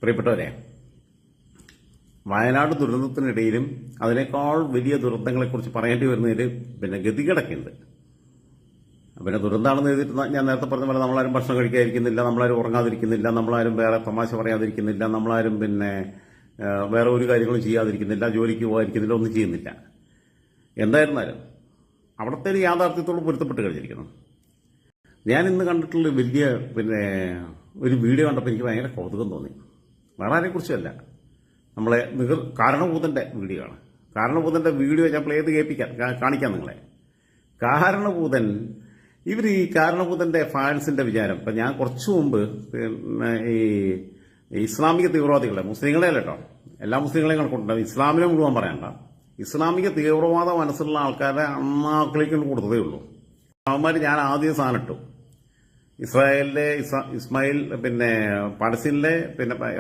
പ്രിയപ്പെട്ടവരെ, വയനാട് ദുരന്തത്തിനിടയിലും അതിനേക്കാൾ വലിയ ദുരന്തങ്ങളെക്കുറിച്ച് പറയേണ്ടി വരുന്നതിൽ ഗതികേടൊക്കെയുണ്ട്. ദുരന്തമാണെന്ന് എഴുതിയിട്ട് ഞാൻ നേരത്തെ പറഞ്ഞ പോലെ നമ്മളാരും ഭക്ഷണം കഴിക്കാതിരിക്കുന്നില്ല, നമ്മളാരും ഉറങ്ങാതിരിക്കുന്നില്ല, നമ്മളാരും വേറെ തമാശ പറയാതിരിക്കുന്നില്ല, നമ്മളാരും വേറെ ഒരു കാര്യങ്ങളും ചെയ്യാതിരിക്കുന്നില്ല, ജോലിക്ക് പോകാതിരിക്കുന്നില്ല, ഒന്നും ചെയ്യുന്നില്ല. എന്തായിരുന്നാലും അവിടുത്തെ ഒരു യാഥാർത്ഥ്യത്തോട് പൊരുത്തപ്പെട്ട് കഴിഞ്ഞിരിക്കുന്നു. ഞാൻ ഇന്ന് കണ്ടിട്ടുള്ള വലിയ ഒരു വീഡിയോ കണ്ടപ്പോൾ എനിക്ക് ഭയങ്കര കൗതുകം തോന്നി. വേറെ ആരെക്കുറിച്ചല്ല, നമ്മളെ കാരണഭൂതന്റെ വീഡിയോ ആണ്. കാരണഭൂതന്റെ വീഡിയോ ഞാൻ പ്ലേ ചെയ്ത് കാണിക്കാം നിങ്ങളെ. കാരണഭൂതൻ, ഈ കാരണഭൂതന്റെ ഫാൻസിന്റെ വിചാരം, ഇപ്പൊ ഞാൻ കുറച്ചു മുമ്പ് ഈ ഇസ്ലാമിക തീവ്രവാദികളെ, മുസ്ലിങ്ങളെ അല്ല കേട്ടോ, എല്ലാ മുസ്ലിങ്ങളെയും കണക്കുണ്ടാവും, ഇസ്ലാമിനെ മുഴുവൻ പറയണ്ട, ഇസ്ലാമിക തീവ്രവാദ മനസ്സുള്ള ആൾക്കാരെ അന്നാക്കളിക്കൊണ്ട് കൊടുത്തതേ ഉള്ളൂ. അവന്മാർ ഞാൻ ആദ്യം സാധനം ഇട്ടു. ഇസ്രായേലിലെ ഇസ്മായിൽ പലസ്തീനിലെ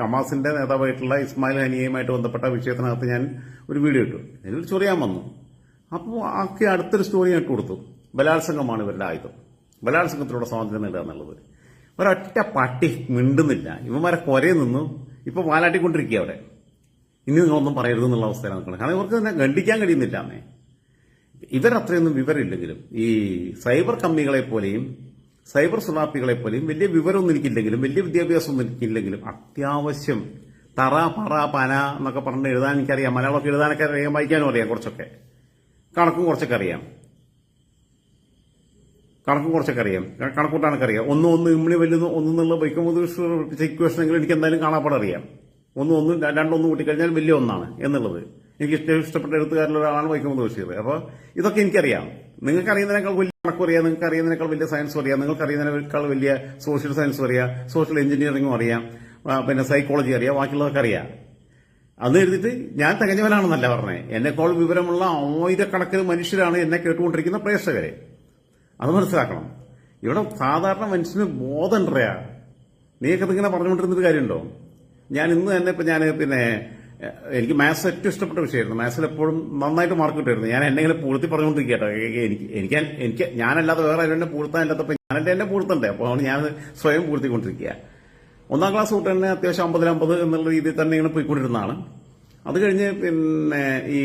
ഹമാസിന്റെ നേതാവായിട്ടുള്ള ഇസ്മായിൽ ഹനിയയുമായിട്ട് ബന്ധപ്പെട്ട വിഷയത്തിനകത്ത് ഞാൻ ഒരു വീഡിയോ ഇട്ടു. ഇതിൽ ചൊറിയാൻ വന്നു. അപ്പോൾ ആക്കി അടുത്തൊരു സ്റ്റോറി ഇട്ട് കൊടുത്തു. ബലാത്സംഗമാണ് ഇവരുടെ ആയുധം, ബലാത്സംഗത്തിലൂടെ സ്വാതന്ത്ര്യം നേടുക എന്നുള്ളത്. ഒരൊറ്റ പട്ടി മിണ്ടുന്നില്ല. ഇവന്മാരെ കൊരയിൽ നിന്നു ഇപ്പൊ വാലാട്ടിക്കൊണ്ടിരിക്കുക അവിടെ. ഇനി നിങ്ങളൊന്നും പറയരുതെന്നുള്ള അവസ്ഥയിലാണ് നിൽക്കുന്നത്. കാരണം ഇവർക്ക് തന്നെ ഗണ്ഡിക്കാൻ കഴിയുന്നില്ല. ഇവരത്രയൊന്നും വിവരമില്ലെങ്കിലും ഈ സൈബർ കമ്മികളെ പോലെയും സൈബർ സുനാപ്പികളെ പോലെയും വലിയ വിവരമൊന്നും എനിക്കില്ലെങ്കിലും വലിയ വിദ്യാഭ്യാസമൊന്നും എനിക്കില്ലെങ്കിലും അത്യാവശ്യം തറ പറ പന എന്നൊക്കെ പറഞ്ഞ് എഴുതാൻ എനിക്കറിയാം. മലയാളമൊക്കെ എഴുതാനൊക്കെ അറിയാം, വായിക്കാനും അറിയാം, കുറച്ചൊക്കെ കണക്കും കുറച്ചൊക്കെ അറിയാം. കണക്കൂട്ടാനൊക്കെ അറിയാം. ഒന്ന് ഇമ്മിണി വലുത് ഒന്നുള്ള വൈക്കമുത് ഇക്വേഷനെങ്കിലും എനിക്ക് എന്തായാലും കാണാപ്പാടെ അറിയാം. രണ്ടൊന്നും കൂട്ടിക്കഴിഞ്ഞാൽ വലിയ ഒന്നാണ് എന്നുള്ളത് എനിക്ക് ഇഷ്ടപ്പെട്ട എഴുത്തുകാരിലൊരാളാണ് വൈക്കമുത് ബഷീർ. അപ്പോൾ ഇതൊക്കെ എനിക്കറിയാം. നിങ്ങൾക്ക് അറിയുന്നതിനേക്കാൾ വലിയ കണക്കും അറിയാം, നിങ്ങൾക്ക് അറിയുന്നതിനേക്കാൾ വലിയ സയൻസും അറിയാം, നിങ്ങൾക്ക് അറിയുന്നതിനേക്കാൾ വലിയ സോഷ്യൽ സയൻസും അറിയാം, സോഷ്യൽ എഞ്ചിനീയറിംഗും അറിയാം, സൈക്കോളജി അറിയാം, ബാക്കിയുള്ളതൊക്കെ അറിയാം. അന്ന് എഴുതിയിട്ട് ഞാൻ തികഞ്ഞവനാണെന്നല്ല പറഞ്ഞേ. എന്നെക്കാൾ വിവരമുള്ള ആയിരക്കണക്കിന് മനുഷ്യരാണ് എന്നെ കേട്ടുകൊണ്ടിരിക്കുന്ന പ്രേക്ഷകരെ. അത് മനസ്സിലാക്കണം. ഇവിടെ സാധാരണ മനുഷ്യന് ബോധം ഉണ്ടറിയാ. നീയൊക്കെ ഇങ്ങനെ പറഞ്ഞുകൊണ്ടിരുന്നൊരു കാര്യമുണ്ടോ? ഞാൻ ഇന്ന് തന്നെ എനിക്ക് മാത്സ് ഏറ്റവും ഇഷ്ടപ്പെട്ട വിഷയമായിരുന്നു. മാത്സിൽ എപ്പോഴും നന്നായിട്ട് മാർക്ക് കിട്ടുമായിരുന്നു. ഞാൻ എന്നെ ഇങ്ങനെ പൂഴ്ത്തി പറഞ്ഞുകൊണ്ടിരിക്കട്ടോ. എനിക്ക് ഞാനല്ലാതെ വേറെ ആരും പൂഴ്ത്താനില്ലാത്തപ്പോൾ ഞാനല്ലേ എന്നെ പൂഴ്ത്തണ്ടേ. അപ്പോൾ ഞാൻ സ്വയം പൂഴ്ത്തിക്കൊണ്ടിരിക്കുക. 1ാം ക്ലാസ് തൊട്ട് തന്നെ അത്യാവശ്യം 50-50 എന്നുള്ള രീതിയിൽ തന്നെ ഇങ്ങനെ പോയിക്കൊണ്ടിരുന്നതാണ്. അത് കഴിഞ്ഞ് ഈ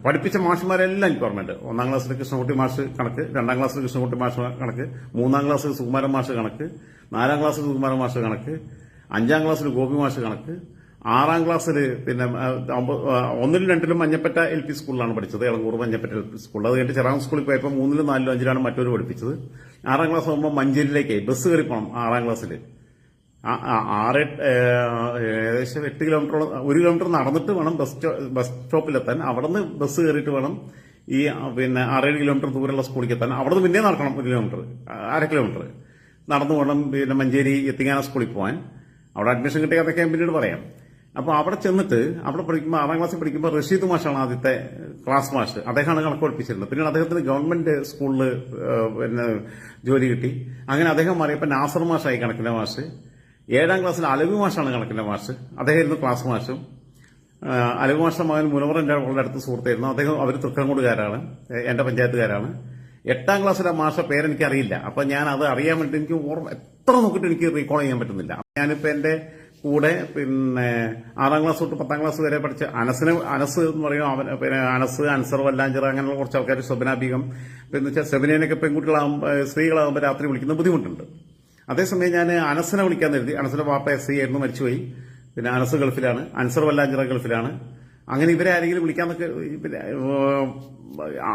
പഠിപ്പിച്ച മാഷുമാരെല്ലാം എനിക്ക് ഓർമ്മയുണ്ട്. 1ാം ക്ലാസ്സിൽ കൃഷ്ണകുട്ടി മാഷ് കണക്ക്, 2ാം ക്ലാസ്സിൽ കൃഷ്ണകുട്ടി മാഷ് കണക്ക്, 3ാം ക്ലാസ്സിൽ സുകുമാരൻ മാഷ് കണക്ക്, 4ാം ക്ലാസ്സിൽ സുകുമാരൻ മാഷ് കണക്ക്, 5ാം ക്ലാസ്സിൽ ഗോപി മാഷ് കണക്ക്, 6ാം ക്ലാസ്സിൽ 1ലും 2ലും മഞ്ഞപ്പറ്റ LP സ്കൂളിലാണ് പഠിച്ചത്, എളങ്കൂർ മഞ്ഞപ്പറ്റ LP സ്കൂളിൽ. അത് കഴിഞ്ഞിട്ട് ചെറാം സ്കൂളിൽ പോയപ്പോൾ 3ലും 4ലും 5ലാണ് മറ്റൊരു പഠിപ്പിച്ചത്. 6ാം ക്ലാസ് ആകുമ്പോൾ മഞ്ചേരിയിലേക്ക് ബസ് കയറി പോകണം. 6ാം ക്ലാസ്സിൽ ഏകദേശം 8 കിലോമീറ്ററോളം, 1 കിലോമീറ്റർ നടന്നിട്ട് വേണം ബസ് സ്റ്റോപ്പിലെത്താൻ. അവിടെ നിന്ന് ബസ് കയറിയിട്ട് വേണം ഈ 6-7 കിലോമീറ്റർ ദൂരമുള്ള സ്കൂളിലേക്ക് എത്താൻ. അവിടെ നിന്ന് പിന്നെ നടക്കണം 1 കിലോമീറ്റർ, 1/2 കിലോമീറ്റർ നടന്നു വേണം മഞ്ചേരി എത്തിങ്ങാന സ്കൂളിൽ പോകാൻ. അവിടെ അഡ്മിഷൻ കിട്ടിയ അതൊക്കെ ഞാൻ പിന്നീട് പറയാം. അപ്പോൾ അവിടെ ചെന്നിട്ട് അവിടെ പഠിക്കുമ്പോൾ 6ാം ക്ലാസ്സിൽ പഠിക്കുമ്പോൾ റഷീദ് മാഷാണ് ആദ്യത്തെ ക്ലാസ് മാഷ്. അദ്ദേഹമാണ് കണക്ക് പഠിപ്പിച്ചിരുന്നത്. പിന്നീട് അദ്ദേഹത്തിന് ഗവൺമെന്റ് സ്കൂളിൽ ജോലി കിട്ടി. അങ്ങനെ അദ്ദേഹം മാറിയപ്പോൾ നാസർ മാഷായി കണക്കിന്റെ മാഷ്. 7ാം ക്ലാസ്സിൽ അലവി മാഷാണ് കണക്കിന്റെ മാഷ്. അദ്ദേഹമായിരുന്നു ക്ലാസ് മാഷും. അലവി മാഷ മകൻ മുനവർ എന്റെ വളരെ അടുത്ത സുഹൃത്തായിരുന്നു. അവർ തൃക്കങ്കോടുകാരാണ്, എന്റെ പഞ്ചായത്തുകാരാണ്. 8ാം ക്ലാസ്സിലെ മാഷ പേരെനിക്ക് അറിയില്ല. അപ്പൊ ഞാൻ അത് അറിയാൻ വേണ്ടി എനിക്ക് ഓർമ്മ എത്ര നോക്കിയിട്ട് എനിക്ക് റീകോൾ ചെയ്യാൻ പറ്റുന്നില്ല. ഞാനിപ്പോ എന്റെ കൂടെ 6ാം ക്ലാസ് തൊട്ട് 10ാം ക്ലാസ് വരെ പഠിച്ച അനസ് എന്ന് പറയും. അനസ്, അൻസർ വല്ലാഞ്ചർ, അങ്ങനെയുള്ള കുറച്ച് ആൾക്കാർ, ശോഭന ബീഗം, സെബിനേനൊക്കെ പെൺകുട്ടികളാകുമ്പോൾ സ്ത്രീകളാകുമ്പോൾ രാത്രി വിളിക്കുന്ന ബുദ്ധിമുട്ടുണ്ട്. അതേസമയം ഞാൻ അനസിനെ വിളിക്കാൻ കരുതി. അനസിന്റെ വാപ്പ SI ആയിരുന്നു, മരിച്ചുപോയി. അനസ് ഗൾഫിലാണ്, അൻസർ വല്ലാഞ്ചിറ ഗൾഫിലാണ്. അങ്ങനെ ഇവരെ ആരെങ്കിലും വിളിക്കാന്നൊക്കെ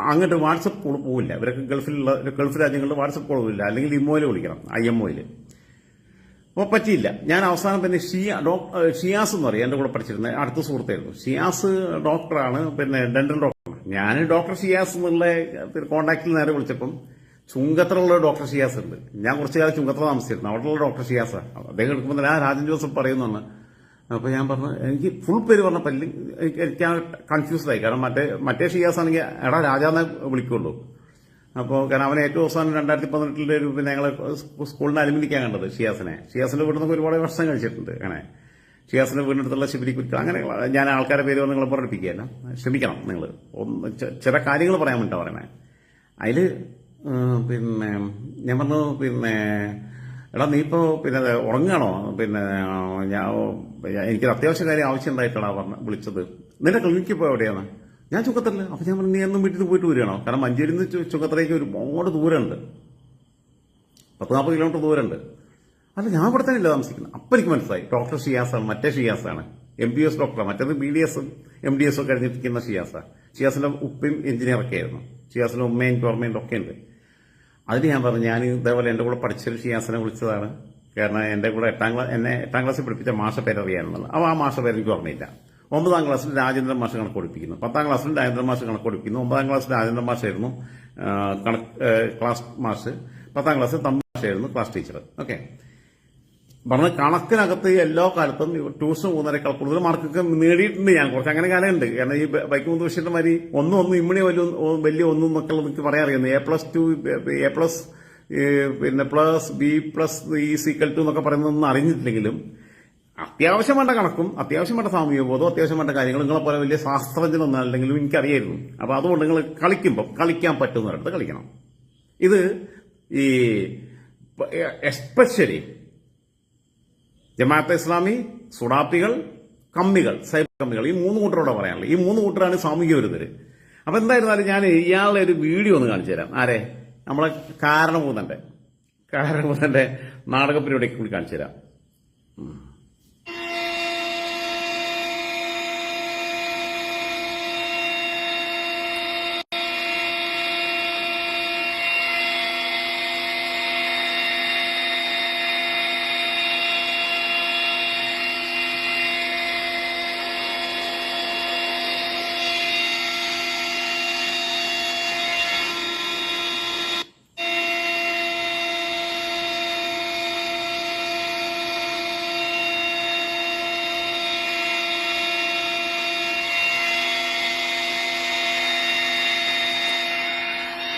അങ്ങോട്ട് വാട്സപ്പ് കോൾ പോവില്ല. ഇവരൊക്കെ ഗൾഫ് രാജ്യങ്ങളിൽ വാട്സപ്പ് കോൾ പോവില്ല. അല്ലെങ്കിൽ ഇമോയിൽ വിളിക്കണം, IMOയിൽ. അപ്പോൾ പറ്റിയില്ല. ഞാൻ അവസാനം ഷിയാസ് എന്ന് പറയും, എന്റെ കൂടെ പഠിച്ചിരുന്ന അടുത്ത സുഹൃത്തായിരുന്നു. ഷിയാസ് ഡോക്ടറാണ്, ഡെന്റൽ ഡോക്ടറാണ്. ഞാൻ ഡോക്ടർ ഷിയാസ് എന്നുള്ള കോണ്ടാക്റ്റിൽ നേരെ വിളിച്ചപ്പം ചുങ്കത്രയുള്ള ഡോക്ടർ ഷിയാസ് ഉണ്ട്. ഞാൻ കുറച്ചു കാലം ചുങ്കത്ര താമസിച്ചിരുന്നു. അവിടെയുള്ള ഡോക്ടർ ഷിയാസ്. അദ്ദേഹം എടുക്കുമ്പോൾ രാജൻ ജോസഫ് പറയുന്നതാണ്. അപ്പൊ ഞാൻ പറഞ്ഞു, എനിക്ക് ഫുൾ പേര് പറഞ്ഞപ്പോൾ എനിക്ക് കൺഫ്യൂസ്ഡ് ആയി. കാരണം മറ്റേ ഷിയാസ് ആണെങ്കിൽ എടാ രാജാന്നെ വിളിക്കുള്ളൂ. അപ്പോൾ കാരണം അവനെ ഏറ്റവും അവസാനം 2018 ഞങ്ങളെ സ്കൂളിന് അലുമിനിക്കാൻ കണ്ടത് ഷിയാസിന്റെ വീട്ടിൽ നിന്നൊക്കെ ഒരുപാട് വർഷം കഴിച്ചിട്ടുണ്ട്. അങ്ങനെ ഷിയാസിന്റെ വീടിനടുത്തുള്ള ശിബിരിക്കുറ്റി, അങ്ങനെ ഞാൻ ആൾക്കാരെ പേര് നിങ്ങൾ പഠിപ്പിക്കുകയല്ല, ക്ഷമിക്കണം. നിങ്ങൾ ചില കാര്യങ്ങൾ പറയാൻ വേണ്ടിയിട്ടാണ് പറയണേ. അതില് ഞാൻ പറഞ്ഞു എടാ നീ ഇപ്പോൾ പിന്നെ ഉറങ്ങാണോ? പിന്നെ എനിക്കൊരു അത്യാവശ്യ കാര്യം ആവശ്യം ഉണ്ടായിട്ടാണ് വിളിച്ചത്. നിന്റെ ക്ലിനിക്കിൽ പോയി എവിടെയാണ്? ഞാൻ ചുങ്കത്തല്ല. അപ്പൊ ഞാൻ പറഞ്ഞു നീ എന്നും വീട്ടിൽ പോയിട്ട് വരികയാണോ? കാരണം മഞ്ചേരിയിൽ നിന്ന് ചുങ്കത്തറയ്ക്ക് ഒരുപാട് ദൂരമുണ്ട്, 10-40 കിലോമീറ്റർ ദൂരമുണ്ട്. അല്ല, ഞാൻ ഇവിടെ തന്നെ ഇല്ല താമസിക്കുന്നത്. അപ്പം എനിക്ക് മനസ്സിലായി ഡോക്ടർ ഷിയാസാണ്, മറ്റേ ഷിയാസാണ്, MBBS ഡോക്ടറാണ്. മറ്റേത് BDS MDS കഴിഞ്ഞിരിക്കുന്ന ഷിയാസിന്റെ ഉപ്പയും എഞ്ചിനീയറൊക്കെ ആയിരുന്നു. ഷിയാസിന്റെ ഉമ്മയും ഗവൺമെന്റ് ഒക്കെ ഉണ്ട്. അതിന് ഞാൻ പറഞ്ഞു ഞാൻ ഇതേപോലെ എന്റെ കൂടെ പഠിച്ചൊരു ഷിയാസിനെ വിളിച്ചതാണ്. കാരണം എന്റെ കൂടെ എന്നെ 8ാം ക്ലാസ്സിൽ പഠിപ്പിച്ച മാഷ പേരറിയാനുള്ളത്. അപ്പോൾ ആ മാഷ പേര് എനിക്ക് ഓർമ്മയില്ല. 9ാം ക്ലാസ്സിൽ രാജേന്ദ്രൻ മാഷ് കണക്ക് പഠിപ്പിക്കുന്നു, 10ാം ക്ലാസ്സിൽ രാജേന്ദ്രൻ മാഷ് കണക്ക് പഠിപ്പിക്കുന്നു. 9ാം ക്ലാസ്സിൽ രാജേന്ദ്രൻ മാഷായിരുന്നു ക്ലാസ് മാഷ്, 10ാം ക്ലാസ്സിൽ തമ്പി മാഷായിരുന്നു ക്ലാസ് ടീച്ചർ. ഓക്കെ, പറഞ്ഞ കണക്കിനകത്ത് എല്ലാ കാലത്തും ട്യൂഷൻ 3.5 കൂടുതൽ മാർക്കൊക്കെ നേടിയിട്ടുണ്ട് ഞാൻ. കുറച്ച് അങ്ങനെ കാലമുണ്ട്. കാരണം ഈ ബൈക്ക് മുമ്പ് വിഷയത്തിന്റെ മാതിരി ഒന്നും ഇമ്മണി വലിയ ഒന്നും എന്നൊക്കെ എനിക്ക് പറയാൻ അറിയുന്നത്. A+2 A+ പിന്നെ +B+E=2 എന്നൊക്കെ പറയുന്നതൊന്നും അറിഞ്ഞിട്ടില്ലെങ്കിലും അത്യാവശ്യം വേണ്ട കണക്കും അത്യാവശ്യം വേണ്ട സാമൂഹിക ബോധവും അത്യാവശ്യം വേണ്ട കാര്യങ്ങൾ നിങ്ങളെ പോലെ വലിയ ശാസ്ത്രജ്ഞനൊന്നും അല്ലെങ്കിലും എനിക്കറിയായിരുന്നു. അപ്പൊ അതുകൊണ്ട് നിങ്ങൾ കളിക്കാൻ പറ്റുന്നവരടുത്ത് കളിക്കണം. ഇത് ഈ എസ്പെഷ്യലി ജമാഅത്തെ ഇസ്ലാമി, സുഡാപ്പികൾ, കമ്മികൾ, സൈബർ കമ്മികൾ, ഈ 3 കൂട്ടരോടെ പറയാനുള്ളത്. ഈ 3 കൂട്ടരാണ് സാമൂഹിക വിരുദ്ധര്. അപ്പൊ എന്തായിരുന്നാലും ഞാൻ ഇയാളുടെ ഒരു വീഡിയോ ഒന്ന് കാണിച്ചു തരാം. ആരെ? നമ്മളെ കാരണഭൂതന്റെ നാടക പരിപാടിക്ക് കൂടി കാണിച്ചു തരാം.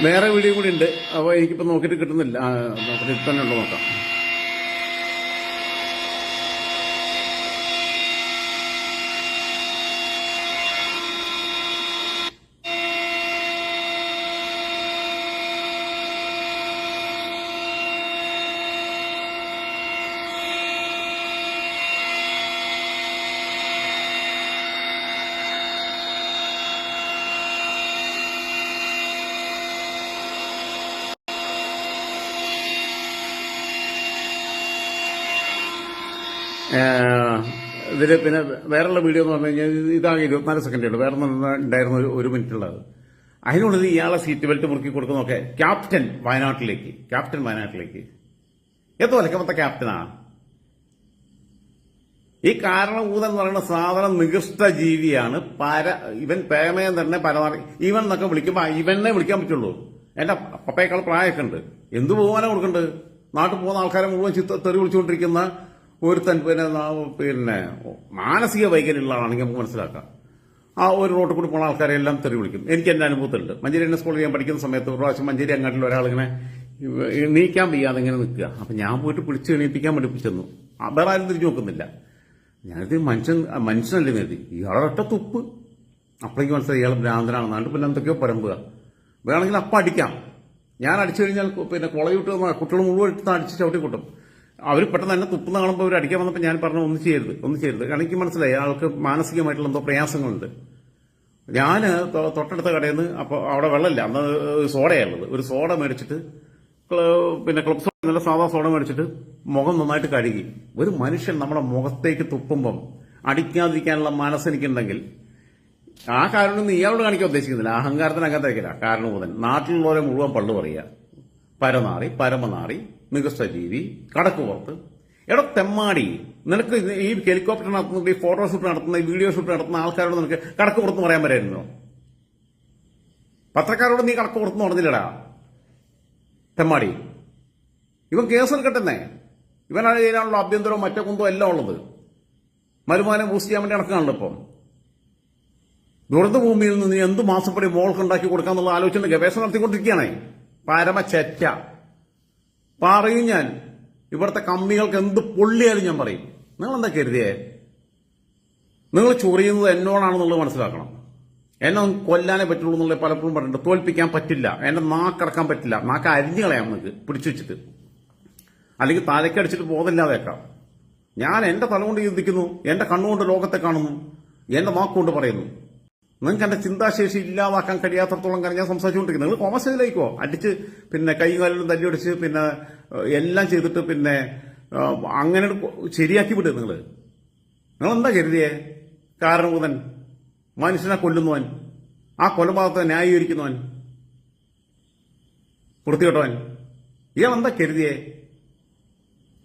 വേറെ വീഡിയോ കൂടി ഉണ്ട്. അപ്പോൾ എനിക്കിപ്പോൾ നോക്കിയിട്ട് കിട്ടുന്നില്ല. നോക്കിയിട്ട് തന്നെ ഉണ്ടോ നോക്കാം. ഇതിൽ പിന്നെ വേറെയുള്ള വീഡിയോ എന്ന് പറഞ്ഞു കഴിഞ്ഞാൽ ഇതാകെ 24 സെക്കൻഡേ ഉള്ളൂ. വേറെ ഉണ്ടായിരുന്നു 1 മിനിറ്റുള്ളത്. അതിനുള്ളിൽ ഇയാളെ സീറ്റ് ബെൽറ്റ് മുറുക്കി കൊടുക്കുന്നതൊക്കെ ക്യാപ്റ്റൻ വയനാട്ടിലേക്ക് എന്തോ ഒലക്കമത്തെ ക്യാപ്റ്റനാ. ഈ കാരണഭൂതൻ എന്ന് പറയുന്ന സാധനം നികൃഷ്ട ജീവിയാണ്. ഇവൻ പേമയം തന്നെ പരമാറി ഇവൻ എന്നൊക്കെ വിളിക്കുമ്പോ ഇവനെ വിളിക്കാൻ പറ്റുള്ളൂ. എന്റെ പപ്പയേക്കാൾ പ്രായമൊക്കെ ഉണ്ട്. എന്തു പോകാനാ കൊടുക്കണ്ട്? നാട്ടിൽ പോകുന്ന ആൾക്കാരെ മുഴുവൻ തെറി വിളിച്ചുകൊണ്ടിരിക്കുന്ന ഒരുത്തൻ പിന്നെ മാനസിക വൈകല്യമുള്ള ആളാണെങ്കിൽ നമുക്ക് മനസ്സിലാക്കാം. ആ ഒരു റോട്ടിൽ കൂടി പോകുന്ന ആൾക്കാരെ എല്ലാം തെറി വിളിക്കും. എനിക്ക് എന്റെ അനുഭവത്തിലുണ്ട്. മഞ്ചേരി എന്നെ സ്കൂളിൽ ഞാൻ പഠിക്കുന്ന സമയത്ത് ഒരു പ്രാവശ്യം മഞ്ചേരി അങ്ങാട്ടിൽ ഒരാളിങ്ങനെ എണീക്കാൻ വയ്യാതെ ഇങ്ങനെ നിൽക്കുക. അപ്പൊ ഞാൻ പോയിട്ട് പിടിച്ച് എണീപ്പിക്കാൻ വേണ്ടി ചെന്നു. വേറെ ആരും തിരിഞ്ഞു നോക്കുന്നില്ല. ഞാനിത് മനുഷ്യനല്ലേ നേടി. ഇയാളെ ഒറ്റ തുപ്പ്. അപ്പോഴേക്ക് മനസ്സിലായി ഇയാൾ ഭ്രാന്തനാണെന്നാണ്ട്. പിന്നെ എന്തൊക്കെയോ പരമ്പുക. വേണമെങ്കിൽ അപ്പം അടിക്കാം. ഞാൻ അടിച്ചു കഴിഞ്ഞാൽ പിന്നെ കുളയിട്ട് കുട്ടികൾ മുഴുവൻ എടുത്ത് അടിച്ച് ചവിട്ടി കൂട്ടും. അവർ പെട്ടെന്ന് തന്നെ തുപ്പുന്ന കാണുമ്പോൾ അവർ അടിക്കാൻ വന്നപ്പോൾ ഞാൻ പറഞ്ഞു ഒന്നും ചെയ്യരുത്. കാരണം എനിക്ക് മനസ്സിലായി ആൾക്ക് മാനസികമായിട്ടുള്ള എന്തോ പ്രയാസങ്ങളുണ്ട്. ഞാൻ തൊട്ടടുത്ത കടയിൽ നിന്ന് അപ്പോൾ അവിടെ വെള്ളമില്ല, അന്ന് സോഡയാണുള്ളത്. ഒരു സോഡ മേടിച്ചിട്ട് പിന്നെ ക്ലബ് സോഡ നല്ല സാധാ സോഡ മേടിച്ചിട്ട് മുഖം നന്നായിട്ട് കഴുകി. ഒരു മനുഷ്യൻ നമ്മുടെ മുഖത്തേക്ക് തുപ്പുമ്പം അടിക്കാതിരിക്കാനുള്ള മനസ്സെനിക്കുണ്ടെങ്കിൽ ആ കാരണം ഇയാളോട് കാണിക്കാൻ ഉദ്ദേശിക്കുന്നില്ല. അഹങ്കാരത്തിനകത്തേക്കില്ല. കാരണഭൂതൻ നാട്ടിലുള്ളവരെ മുഴുവൻ പള്ളു പറയുക. പരനാറി, പരമനാറി, നികൃഷ്ടജീവി, കടക്കുപുറത്ത്. എടോ തെമ്മാടി, നിനക്ക് ഈ ഹെലികോപ്റ്റർ നടത്തുന്ന, ഈ ഫോട്ടോ ഷൂട്ട് നടത്തുന്ന, ഈ വീഡിയോ ഷൂട്ട് നടത്തുന്ന ആൾക്കാരോട് നിനക്ക് കടക്കുപുറത്ത് പറയാൻ പറ്റായിരുന്നോ? പത്രക്കാരോട് നീ കടക്കുപുറത്ത് പറഞ്ഞില്ലടാ തെമ്മാടി. ഇവൻ കേസെടുക്കട്ടെന്നേ. ഇവനാണ് ചെയ്യാനുള്ള ആഭ്യന്തരവും മറ്റേ കുന്തവും എല്ലാം ഉള്ളത്. വരുമാനം ബൂസ്റ്റ് ചെയ്യാൻ വേണ്ടി നടക്കുകയാണല്ലോ ഇപ്പം. ദുരന്തഭൂമിയിൽ നിന്ന് നീ എന്ത് മാസപ്പടി മോൾക്ക് ഉണ്ടാക്കി കൊടുക്കാന്നുള്ള ആലോചന ഗവേഷണം നടത്തിക്കൊണ്ടിരിക്കുകയാണേ. പരമച്ചെറ്റ പറയും ഞാൻ. ഇവിടുത്തെ കമ്മികൾക്ക് എന്ത് പൊള്ളിയാലും ഞാൻ പറയും. നിങ്ങൾ എന്താ കരുതിയേ? നിങ്ങൾ ചൊറിയുന്നത് എന്നോടാണെന്നുള്ളത് മനസ്സിലാക്കണം. എന്നെ കൊല്ലാനേ പറ്റുള്ളൂ എന്നുള്ളത് പലപ്പോഴും പറഞ്ഞിട്ടുണ്ട്. തോൽപ്പിക്കാൻ പറ്റില്ല. എന്റെ നാക്കടക്കാൻ പറ്റില്ല. നാക്ക് അരിഞ്ഞു കളയാം നിങ്ങൾക്ക് പിടിച്ചു വെച്ചിട്ട്. അല്ലെങ്കിൽ തലക്കടിച്ചിട്ട് ബോധമില്ലാതേക്കാം. ഞാൻ എന്റെ തലകൊണ്ട് ചിന്തിക്കുന്നു, എന്റെ കണ്ണുകൊണ്ട് ലോകത്തെ കാണുന്നു, എന്റെ വാക്കുകൊണ്ട് പറയുന്നു. നിങ്ങൾക്ക് എന്റെ ചിന്താശേഷി ഇല്ലാതാക്കാൻ കഴിയാത്തടത്തോളം കാര്യം ഞാൻ സംസാരിച്ചുകൊണ്ടിരിക്കുന്നു. നിങ്ങൾ കോമേഴ്സിലേക്കോ അടിച്ച് പിന്നെ കൈ കാലിലും തല്ലിയൊടിച്ച് പിന്നെ എല്ലാം ചെയ്തിട്ട് പിന്നെ അങ്ങനെ ശരിയാക്കി വിടുക. നിങ്ങളെന്താ കരുതിയേ? കാരണഭൂതൻ, മനുഷ്യനെ കൊല്ലുന്നവൻ, ആ കൊലപാതകത്തെ ന്യായീകരിക്കുന്നവൻ, വൃത്തികെട്ടവൻ, ഇയാളെന്താ കരുതിയേ?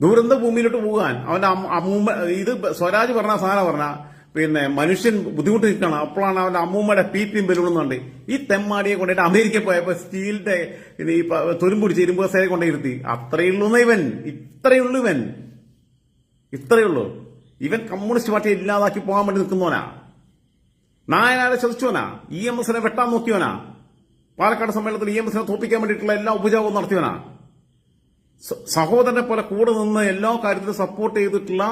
ദുരന്ത ഭൂമിയിലോട്ട് പോകാൻ അവന്റെ അമ്മൂമ്മ, ഇത് സ്വരാജ് പറഞ്ഞ സാധനം പറഞ്ഞ പിന്നെ മനുഷ്യൻ ബുദ്ധിമുട്ട് നിൽക്കണം. അപ്പോഴാണ് അവന്റെ അമ്മൂമ്മയുടെ പീപ്പിയും ബലൂണെന്നുണ്ട്. ഈ തെമ്മാടിയെ കൊണ്ടിട്ട് അമേരിക്ക പോയപ്പോ സ്റ്റീലിന്റെ ഈ തുരുമ്പുടിച്ച് ഇരുമ്പ് കസേരയെ കൊണ്ടിരുത്തി. അത്രയുള്ളൂ ഇത്രയുള്ളൂ. ഇവൻ കമ്മ്യൂണിസ്റ്റ് പാർട്ടിയെ ഇല്ലാതാക്കി പോകാൻ വേണ്ടി നിൽക്കുന്നവനാ. നായനാരെ ചതിച്ചവനാ. EMS വെട്ടാൻ നോക്കിയവനാ. പാലക്കാട് സമ്മേളനത്തിൽ EMS തോപ്പിക്കാൻ വേണ്ടിയിട്ടുള്ള എല്ലാ ഉപജാപവും നടത്തിയവനാ. സഹോദരനെ പോലെ കൂടെ നിന്ന് എല്ലാ കാര്യത്തിലും സപ്പോർട്ട് ചെയ്തിട്ടുള്ള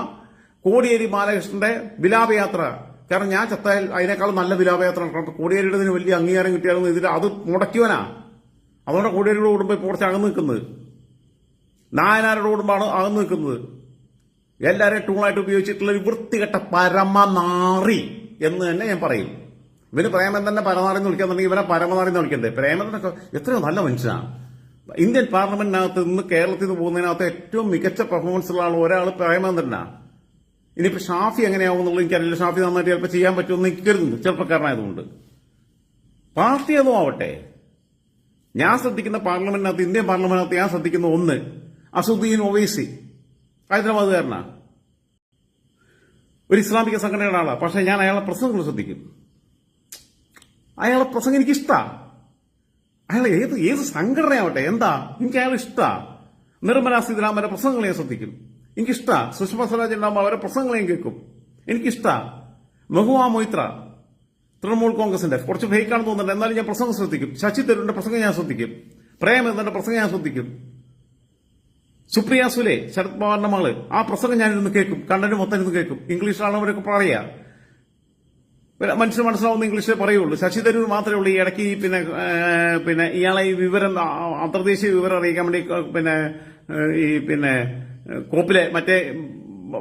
കോടിയേരി ബാലകൃഷ്ണന്റെ വിലാപയാത്ര. കാരണം ഞാൻ ചത്തായാൽ അതിനേക്കാളും നല്ല വിലാപയാത്ര നടക്കണം. കോടിയേരിയുടെ വലിയ അംഗീകാരം കിട്ടിയാലും ഇതിൽ അത് മുടക്കിയവനാ. അതുകൊണ്ട് കോടിയേരിയുടെ കൂടുമ്പോൾ കുറച്ച് അകന്ന് നിൽക്കുന്നത്, നായനാരുടെ കൂടുമ്പാണ് അകന്ന് നിൽക്കുന്നത്. എല്ലാവരെയും ടൂളായിട്ട് ഉപയോഗിച്ചിട്ടുള്ള ഒരു വൃത്തികെട്ട പരമനാറി എന്ന് തന്നെ ഞാൻ പറയും. ഇവന് പ്രേമൻ തന്നെ പരനാറി എന്ന് വിളിക്കാന്നുണ്ടെങ്കിൽ ഇവനെ പരമനാറി എന്ന് വിളിക്കണ്ടേ? പ്രേമനൊക്കെ എത്രയോ നല്ല മനുഷ്യനാണ്. ഇന്ത്യൻ പാർലമെന്റിനകത്ത് നിന്ന് കേരളത്തിൽ നിന്ന് പോകുന്നതിനകത്ത് ഏറ്റവും മികച്ച പെർഫോമൻസ് ഉള്ള ഒരാൾ പ്രേമൻ തന്നെ. ഇനിയിപ്പോ ഷാഫി എങ്ങനെയാവുന്നുള്ളൂ എനിക്കറിയില്ല. ഷാഫി നന്നായിട്ട് ചിലപ്പോൾ ചെയ്യാൻ പറ്റുമെന്ന് എനിക്ക് കരുതുന്നു, ചെറുപ്പക്കാരനായതുകൊണ്ട്. പാർട്ടി അതും ആവട്ടെ. ഞാൻ ശ്രദ്ധിക്കുന്ന പാർലമെന്റിനകത്ത്, ഇന്ത്യൻ പാർലമെന്റിനകത്ത് ഞാൻ ശ്രദ്ധിക്കുന്ന ഒന്ന്, അസുദ്ദീൻ ഒവൈസി ഹൈദരാബാദുകാരനാ, ഒരു ഇസ്ലാമിക സംഘടനയുടെ ആളാണ്. പക്ഷെ ഞാൻ അയാളെ പ്രസംഗങ്ങൾ ശ്രദ്ധിക്കും. അയാളെ പ്രസംഗം എനിക്കിഷ്ടാ. അയാൾ ഏത് സംഘടനയാവട്ടെ, എന്താ, എനിക്ക് അയാൾ ഇഷ്ടാ. നിർമ്മലാ സീതാരാമന്റെ പ്രസംഗങ്ങൾ ഞാൻ ശ്രദ്ധിക്കും, എനിക്കിഷ്ടാ. സുഷമ സ്വരാജ് ഉണ്ടാകുമ്പോൾ അവരുടെ പ്രസംഗങ്ങൾ ഞാൻ കേൾക്കും, എനിക്കിഷ്ടാ. മഹുവ മൊയ്ത്ര തൃണമൂൽ കോൺഗ്രസിന്റെ കുറച്ച് ഫേക്കാണെന്ന് തോന്നുന്നുണ്ട്, എന്നാലും ഞാൻ പ്രസംഗം ശ്രദ്ധിക്കും. ശശി തരൂരിന്റെ പ്രസംഗം ഞാൻ ശ്രദ്ധിക്കും. പ്രേമചന്ദ്രന്റെ പ്രസംഗം ഞാൻ ശ്രദ്ധിക്കും. സുപ്രിയ സുലെ, ശരത് പവാറിന്റെ മകള്, ആ പ്രസംഗം ഞാനിരുന്ന് കേൾക്കും. കണ്ടന്റ് മൊത്തം ഇരുന്ന് കേൾക്കും. ഇംഗ്ലീഷിലാണ് അവരൊക്കെ പറയാ. മനുഷ്യന് മനസ്സിലാവുന്ന ഇംഗ്ലീഷിലേ പറയുള്ളൂ. ശശി തരൂർ മാത്രമേ ഉള്ളൂ ഈ ഇടയ്ക്ക് പിന്നെ ഇയാളെ ഈ വിവരം, അന്തർദേശീയ വിവരം അറിയിക്കാൻ വേണ്ടി പിന്നെ കോപ്പിലെ മറ്റേ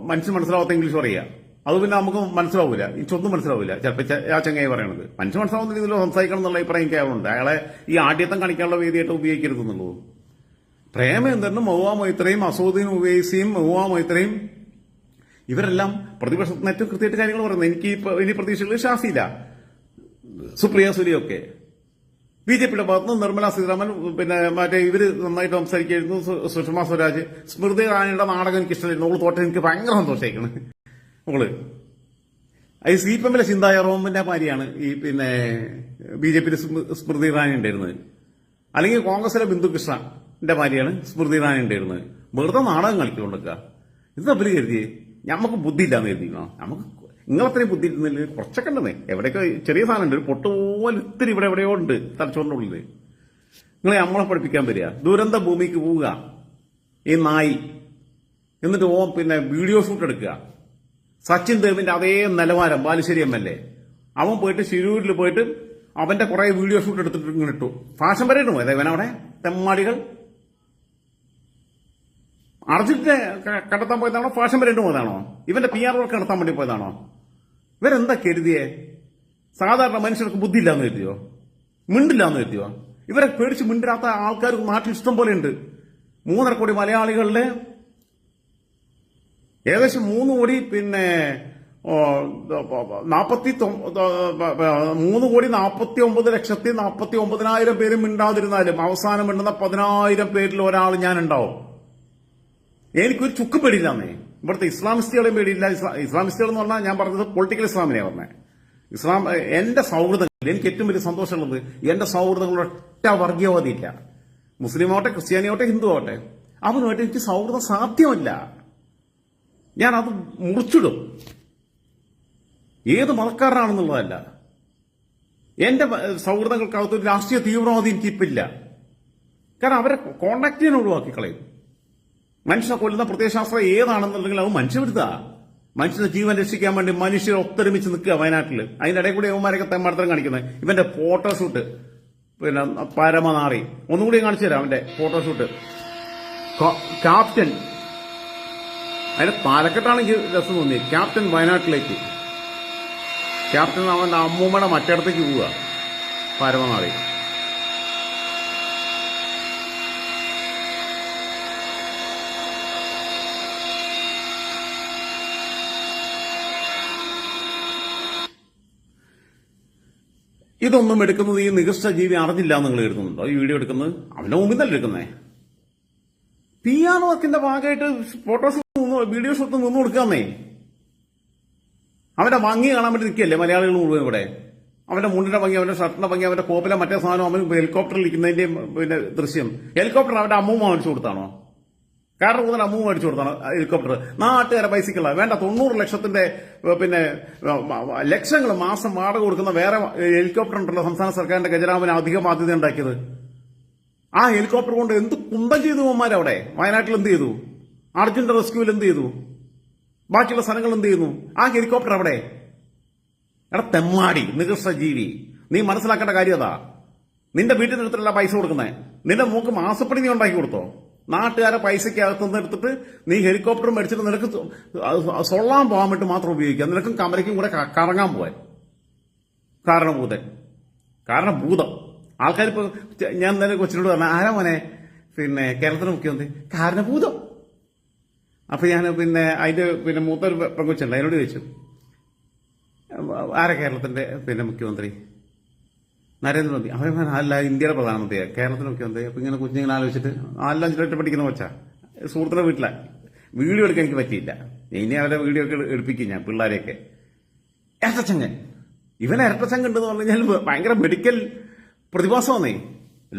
മനുഷ്യന് മനസ്സിലാവാത്ത ഇംഗ്ലീഷ് പറയുക. അത് പിന്നെ നമുക്ക് മനസ്സിലാവില്ല, എനിക്കൊന്നും മനസ്സിലാവില്ല. ചിലപ്പോൾ ആ ചങ്ങായി പറയണത് മനസ്സിന് മനസ്സിലാവുന്ന രീതിയിൽ സംസാരിക്കണം എന്നുള്ള അഭിപ്രായം എനിക്ക് അയാളുണ്ട്. അയാളെ ഈ ആഢ്യത്വം കാണിക്കാനുള്ള വേദിയായിട്ട് ഉപയോഗിക്കരുതെന്നുള്ളൂ. പ്രേമചന്ദ്രനും മഹുവ മൊയ്ത്രയും അസൂദ്ദീൻ ഉവൈസിയും മഹുവ മൊയ്ത്രയും ഇവരെല്ലാം പ്രതിപക്ഷത്തിന് ഏറ്റവും കൃത്യമായിട്ട് കാര്യങ്ങൾ പറയുന്നത്. എനിക്ക് ഇനി പ്രതീക്ഷകളിൽ ഷാഫിയില്ല, സുപ്രിയ സുലിയൊക്കെ. BJPയുടെ ഭാഗത്തുനിന്ന് നിർമ്മലാ സീതാരാമൻ, പിന്നെ മറ്റേ ഇവര് നന്നായിട്ട് സംസാരിക്കായിരുന്നു. സുഷമ സ്വരാജ്, സ്മൃതി ഇറാനിയുടെ നാടകം എനിക്ക് ഇഷ്ടമായിരുന്നു. അവള് തോറ്റ എനിക്ക് ഭയങ്കര സന്തോഷമായിക്കണ്. അവള് ഈ CPMലെ ചിന്തായ റോമിന്റെ ഭാര്യയാണ് ഈ പിന്നെ BJPയിൽ സ്മൃതി ഇറാനി ഉണ്ടായിരുന്നത്. അല്ലെങ്കിൽ കോൺഗ്രസിലെ ബിന്ദു കൃഷ്ണന്റെ ഭാര്യയാണ് സ്മൃതി ഇറാനി ഉണ്ടായിരുന്നത്. വെറുതെ നാടകം കളിച്ചുകൊണ്ടിരിക്കുക. ഇത് തമ്മിൽ കരുതിയേ നമുക്ക് ബുദ്ധിയില്ലാന്ന് കരുതിക്കണോ? നമുക്ക് നിങ്ങളത്രയും ബുദ്ധി ഇരുന്നില്ല, കുറച്ചൊക്കെ ഉണ്ടെന്നേ. എവിടെയൊക്കെ ചെറിയ സാധനം ഉണ്ട്, ഒരു പൊട്ടുപോലെ ഇത്തിരി ഇവിടെ എവിടെയോ ഉണ്ട് തലച്ചോറിനുള്ളിൽ. നിങ്ങളെ നമ്മളെ പഠിപ്പിക്കാൻ വരിക, ദുരന്ത ഭൂമിക്ക് പോവുക ഈ നായി, എന്നിട്ട് പിന്നെ വീഡിയോ ഷൂട്ട് എടുക്കുക. സച്ചിൻ ദേവിന്റെ അതേ നിലവാരം ബാലുശ്ശേരി MLA അവൻ പോയിട്ട് ശിരൂരിൽ പോയിട്ട് അവന്റെ കുറെ വീഡിയോ ഷൂട്ട് എടുത്തിട്ട് ഇങ്ങനെ ഇട്ടു. ഫാഷൻ പരേഡ് പോയത് ഇവനവിടെ. തെമ്മാടികൾ അർജുനെ കണ്ടെത്താൻ പോയതാണോ, ഫാഷൻ പരേഡ് പോയതാണോ, ഇവന്റെ PR വർക്ക് നടത്താൻ വേണ്ടി പോയതാണോ? ഇവരെന്താ കരുതിയേ? സാധാരണ മനുഷ്യർക്ക് ബുദ്ധിയില്ലാന്ന് കരുതിയോ? മിണ്ടില്ലാന്ന് കരുതിയോ? ഇവരെ പേടിച്ച് മിണ്ടിരാത്ത ആൾക്കാർ നാട്ടിൽ ഇഷ്ടം പോലെ ഉണ്ട്. 3.5 കോടി മലയാളികളുടെ ഏകദേശം 3 കോടി പിന്നെ 3,49,49,000 പേര് മിണ്ടാതിരുന്നാലും അവസാനം മിണ്ടുന്ന 10,000 പേരിൽ ഒരാൾ ഞാനുണ്ടാവും. എനിക്കൊരു ചുക്ക് പേടിയില്ലാന്നേ. ഇവിടുത്തെ ഇസ്ലാമിസ്റ്റുകളെയും പേടിയില്ല. ഇസ്ലാമിസ്റ്റുകൾ എന്ന് പറഞ്ഞാൽ ഞാൻ പറഞ്ഞത് പൊളിറ്റിക്കൽ ഇസ്ലാമിനെയാണ് പറഞ്ഞത്. ഇസ്ലാം എന്റെ സൗഹൃദങ്ങൾ, എനിക്ക് ഏറ്റവും വലിയ സന്തോഷമുള്ളത് എന്റെ സൗഹൃദങ്ങളുടെ ഒറ്റ വർഗീയവാദിയില്ല. മുസ്ലിം ആവട്ടെ, ക്രിസ്ത്യാനി ഹിന്ദു ആവട്ടെ, അവനുമായിട്ട് എനിക്ക് സൗഹൃദം സാധ്യമല്ല. ഞാനത് മുറിച്ചിടും. ഏത് മതക്കാരനാണെന്നുള്ളതല്ല. എന്റെ സൗഹൃദങ്ങൾക്കകത്ത് ഒരു രാഷ്ട്രീയ തീവ്രവാദി എനിക്കിപ്പില്ല. കാരണം അവരെ കോണ്ടാക്ട് ചെയ്യാൻ ഒഴിവാക്കി കളയും. മനുഷ്യനെ കൊല്ലുന്ന പ്രത്യയശാസ്ത്രം ഏതാണെന്നുണ്ടെങ്കിൽ അത് മനുഷ്യവിരുദ്ധ. മനുഷ്യന്റെ ജീവൻ രക്ഷിക്കാൻ വേണ്ടി മനുഷ്യർ ഒത്തൊരുമിച്ച് നിൽക്കുക വയനാട്ടിൽ. അതിന്റെ ഇടയിൽ കൂടി യവന്മാരൊക്കെ തെമ്മാടത്തരം കാണിക്കുന്നത്. ഇവന്റെ ഫോട്ടോഷൂട്ട് പിന്നെ പരമനാറി. ഒന്നുകൂടി കാണിച്ചു തരാം അവന്റെ ഫോട്ടോഷൂട്ട്. ക്യാപ്റ്റൻ അതിന് പാലക്കെട്ടാണ് എനിക്ക് രസം തോന്നിയത്. ക്യാപ്റ്റൻ വയനാട്ടിലേക്ക്, ക്യാപ്റ്റൻ അവന്റെ അമ്മൂമ്മയുടെ മറ്റിടത്തേക്ക് പോവുക പരമനാളി. ഇതൊന്നും എടുക്കുന്നത് ഈ നികൃഷ്ട ജീവി അറിഞ്ഞില്ല നിങ്ങൾ കരുതുന്നുണ്ടോ? ഈ വീഡിയോ എടുക്കുന്നത് അവന്റെ മുമ്പിൽ തന്നെ എടുക്കുന്നേ. PR വർക്കിന്റെ ഭാഗമായിട്ട് ഫോട്ടോസ് വീഡിയോസ് ഒന്നും നിന്ന് കൊടുക്കാന്നേ. അവന്റെ ഭംഗി കാണാൻ വേണ്ടി നിൽക്കുകയല്ലേ മലയാളികൾ മുഴുവൻ ഇവിടെ. അവന്റെ മുണ്ടിന്റെ ഭംഗി, അവന്റെ ഷർട്ടിന്റെ ഭംഗി, അവന്റെ കോപ്പിലെ മറ്റേ സാധനം, അവൻ ഹെലികോപ്റ്ററിൽ ഇരിക്കുന്നതിന്റെ പിന്നെ ദൃശ്യം. ഹെലികോപ്റ്റർ അവന്റെ അമ്മൂമ്മ മേടിച്ചു കൊടുത്താണോ? കാരണം കൂടുതൽ അമ്മൂമ്മ മേടിച്ചു കൊടുത്താണോ ഹെലികോപ്റ്റർ? നാട്ടുകാരെ പൈസക്കുള്ള വേണ്ട 90 ലക്ഷത്തിന്റെ പിന്നെ ലക്ഷങ്ങൾ മാസം വാടക കൊടുക്കുന്ന വേറെ ഹെലികോപ്റ്റർ ഉണ്ടല്ലോ സംസ്ഥാന സർക്കാരിന്റെ ഖജനാവിന് അധിക ബാധ്യത ഉണ്ടാക്കിയത്. ആ ഹെലികോപ്റ്റർ കൊണ്ട് എന്ത് കുന്തം ചെയ്തു അവന്മാരവിടെ? വയനാട്ടിൽ എന്ത് ചെയ്തു? അർജുന്റെ റെസ്ക്യൂവിൽ എന്ത് ചെയ്തു? ബാക്കിയുള്ള സ്ഥലങ്ങൾ എന്ത് ചെയ്യുന്നു? ആ ഹെലികോപ്റ്റർ അവിടെ. എടാ തെമ്മാടി, നികൃഷ്ട ജീവി, നീ മനസ്സിലാക്കേണ്ട കാര്യം അതാ. നിന്റെ വീട്ടിൽ നിന്നെടുത്തിട്ടല്ല പൈസ കൊടുക്കുന്നത്. നിന്റെ മൂക്ക് മാസപ്പടി നീ ഉണ്ടാക്കി കൊടുത്തോ? നാട്ടുകാരെ പൈസയ്ക്ക് അകത്തുനിന്ന് എടുത്തിട്ട് നീ ഹെലികോപ്റ്റർ മേടിച്ചിട്ട് നിനക്ക് സൊള്ളാൻ പോകാൻ വേണ്ടി മാത്രം ഉപയോഗിക്കുക. നിനക്കും കമലയ്ക്കും കൂടെ കറങ്ങാൻ പോവാൻ. കാരണഭൂതം ആൾക്കാരിപ്പോ ഞാൻ ഇന്നലെ കൊച്ചിനോട് പറഞ്ഞ ആരാ മോനെ പിന്നെ കേരളത്തിന് മുഖ്യമന്ത്രി? കാരണഭൂതം. അപ്പൊ ഞാൻ പിന്നെ അതിന്റെ പിന്നെ മൂത്തൊരു പെങ്കൊച്ചുണ്ട്, അതിനോട് ചോദിച്ചു ആരാ കേരളത്തിന്റെ പിന്നെ മുഖ്യമന്ത്രി? നരേന്ദ്രമോദി. അവൻ അല്ല, ഇന്ത്യയുടെ പ്രധാനമന്ത്രിയാണ് കേരളത്തിന്റെ മുഖ്യമന്ത്രി. അപ്പൊ ഇങ്ങനെ കുഞ്ഞിങ്ങനെ ആലോചിച്ചിട്ട് 4-5 പഠിക്കുന്ന കൊച്ചാ, സുഹൃത്തിന്റെ വീട്ടില. വീഡിയോ എടുക്കാൻ എനിക്ക് പറ്റിയില്ല. ഇനി അവരെ വീഡിയോ ഒക്കെ എടുപ്പിക്കും ഞാൻ പിള്ളേരെയൊക്കെ. ഇരട്ടച്ചങ്ങൻ, ഇവനെ ഇരട്ടച്ചങ്ങ് ഉണ്ടെന്ന് പറഞ്ഞു കഴിഞ്ഞാൽ ഭയങ്കര മെഡിക്കൽ പ്രതിഭാസമാണേ.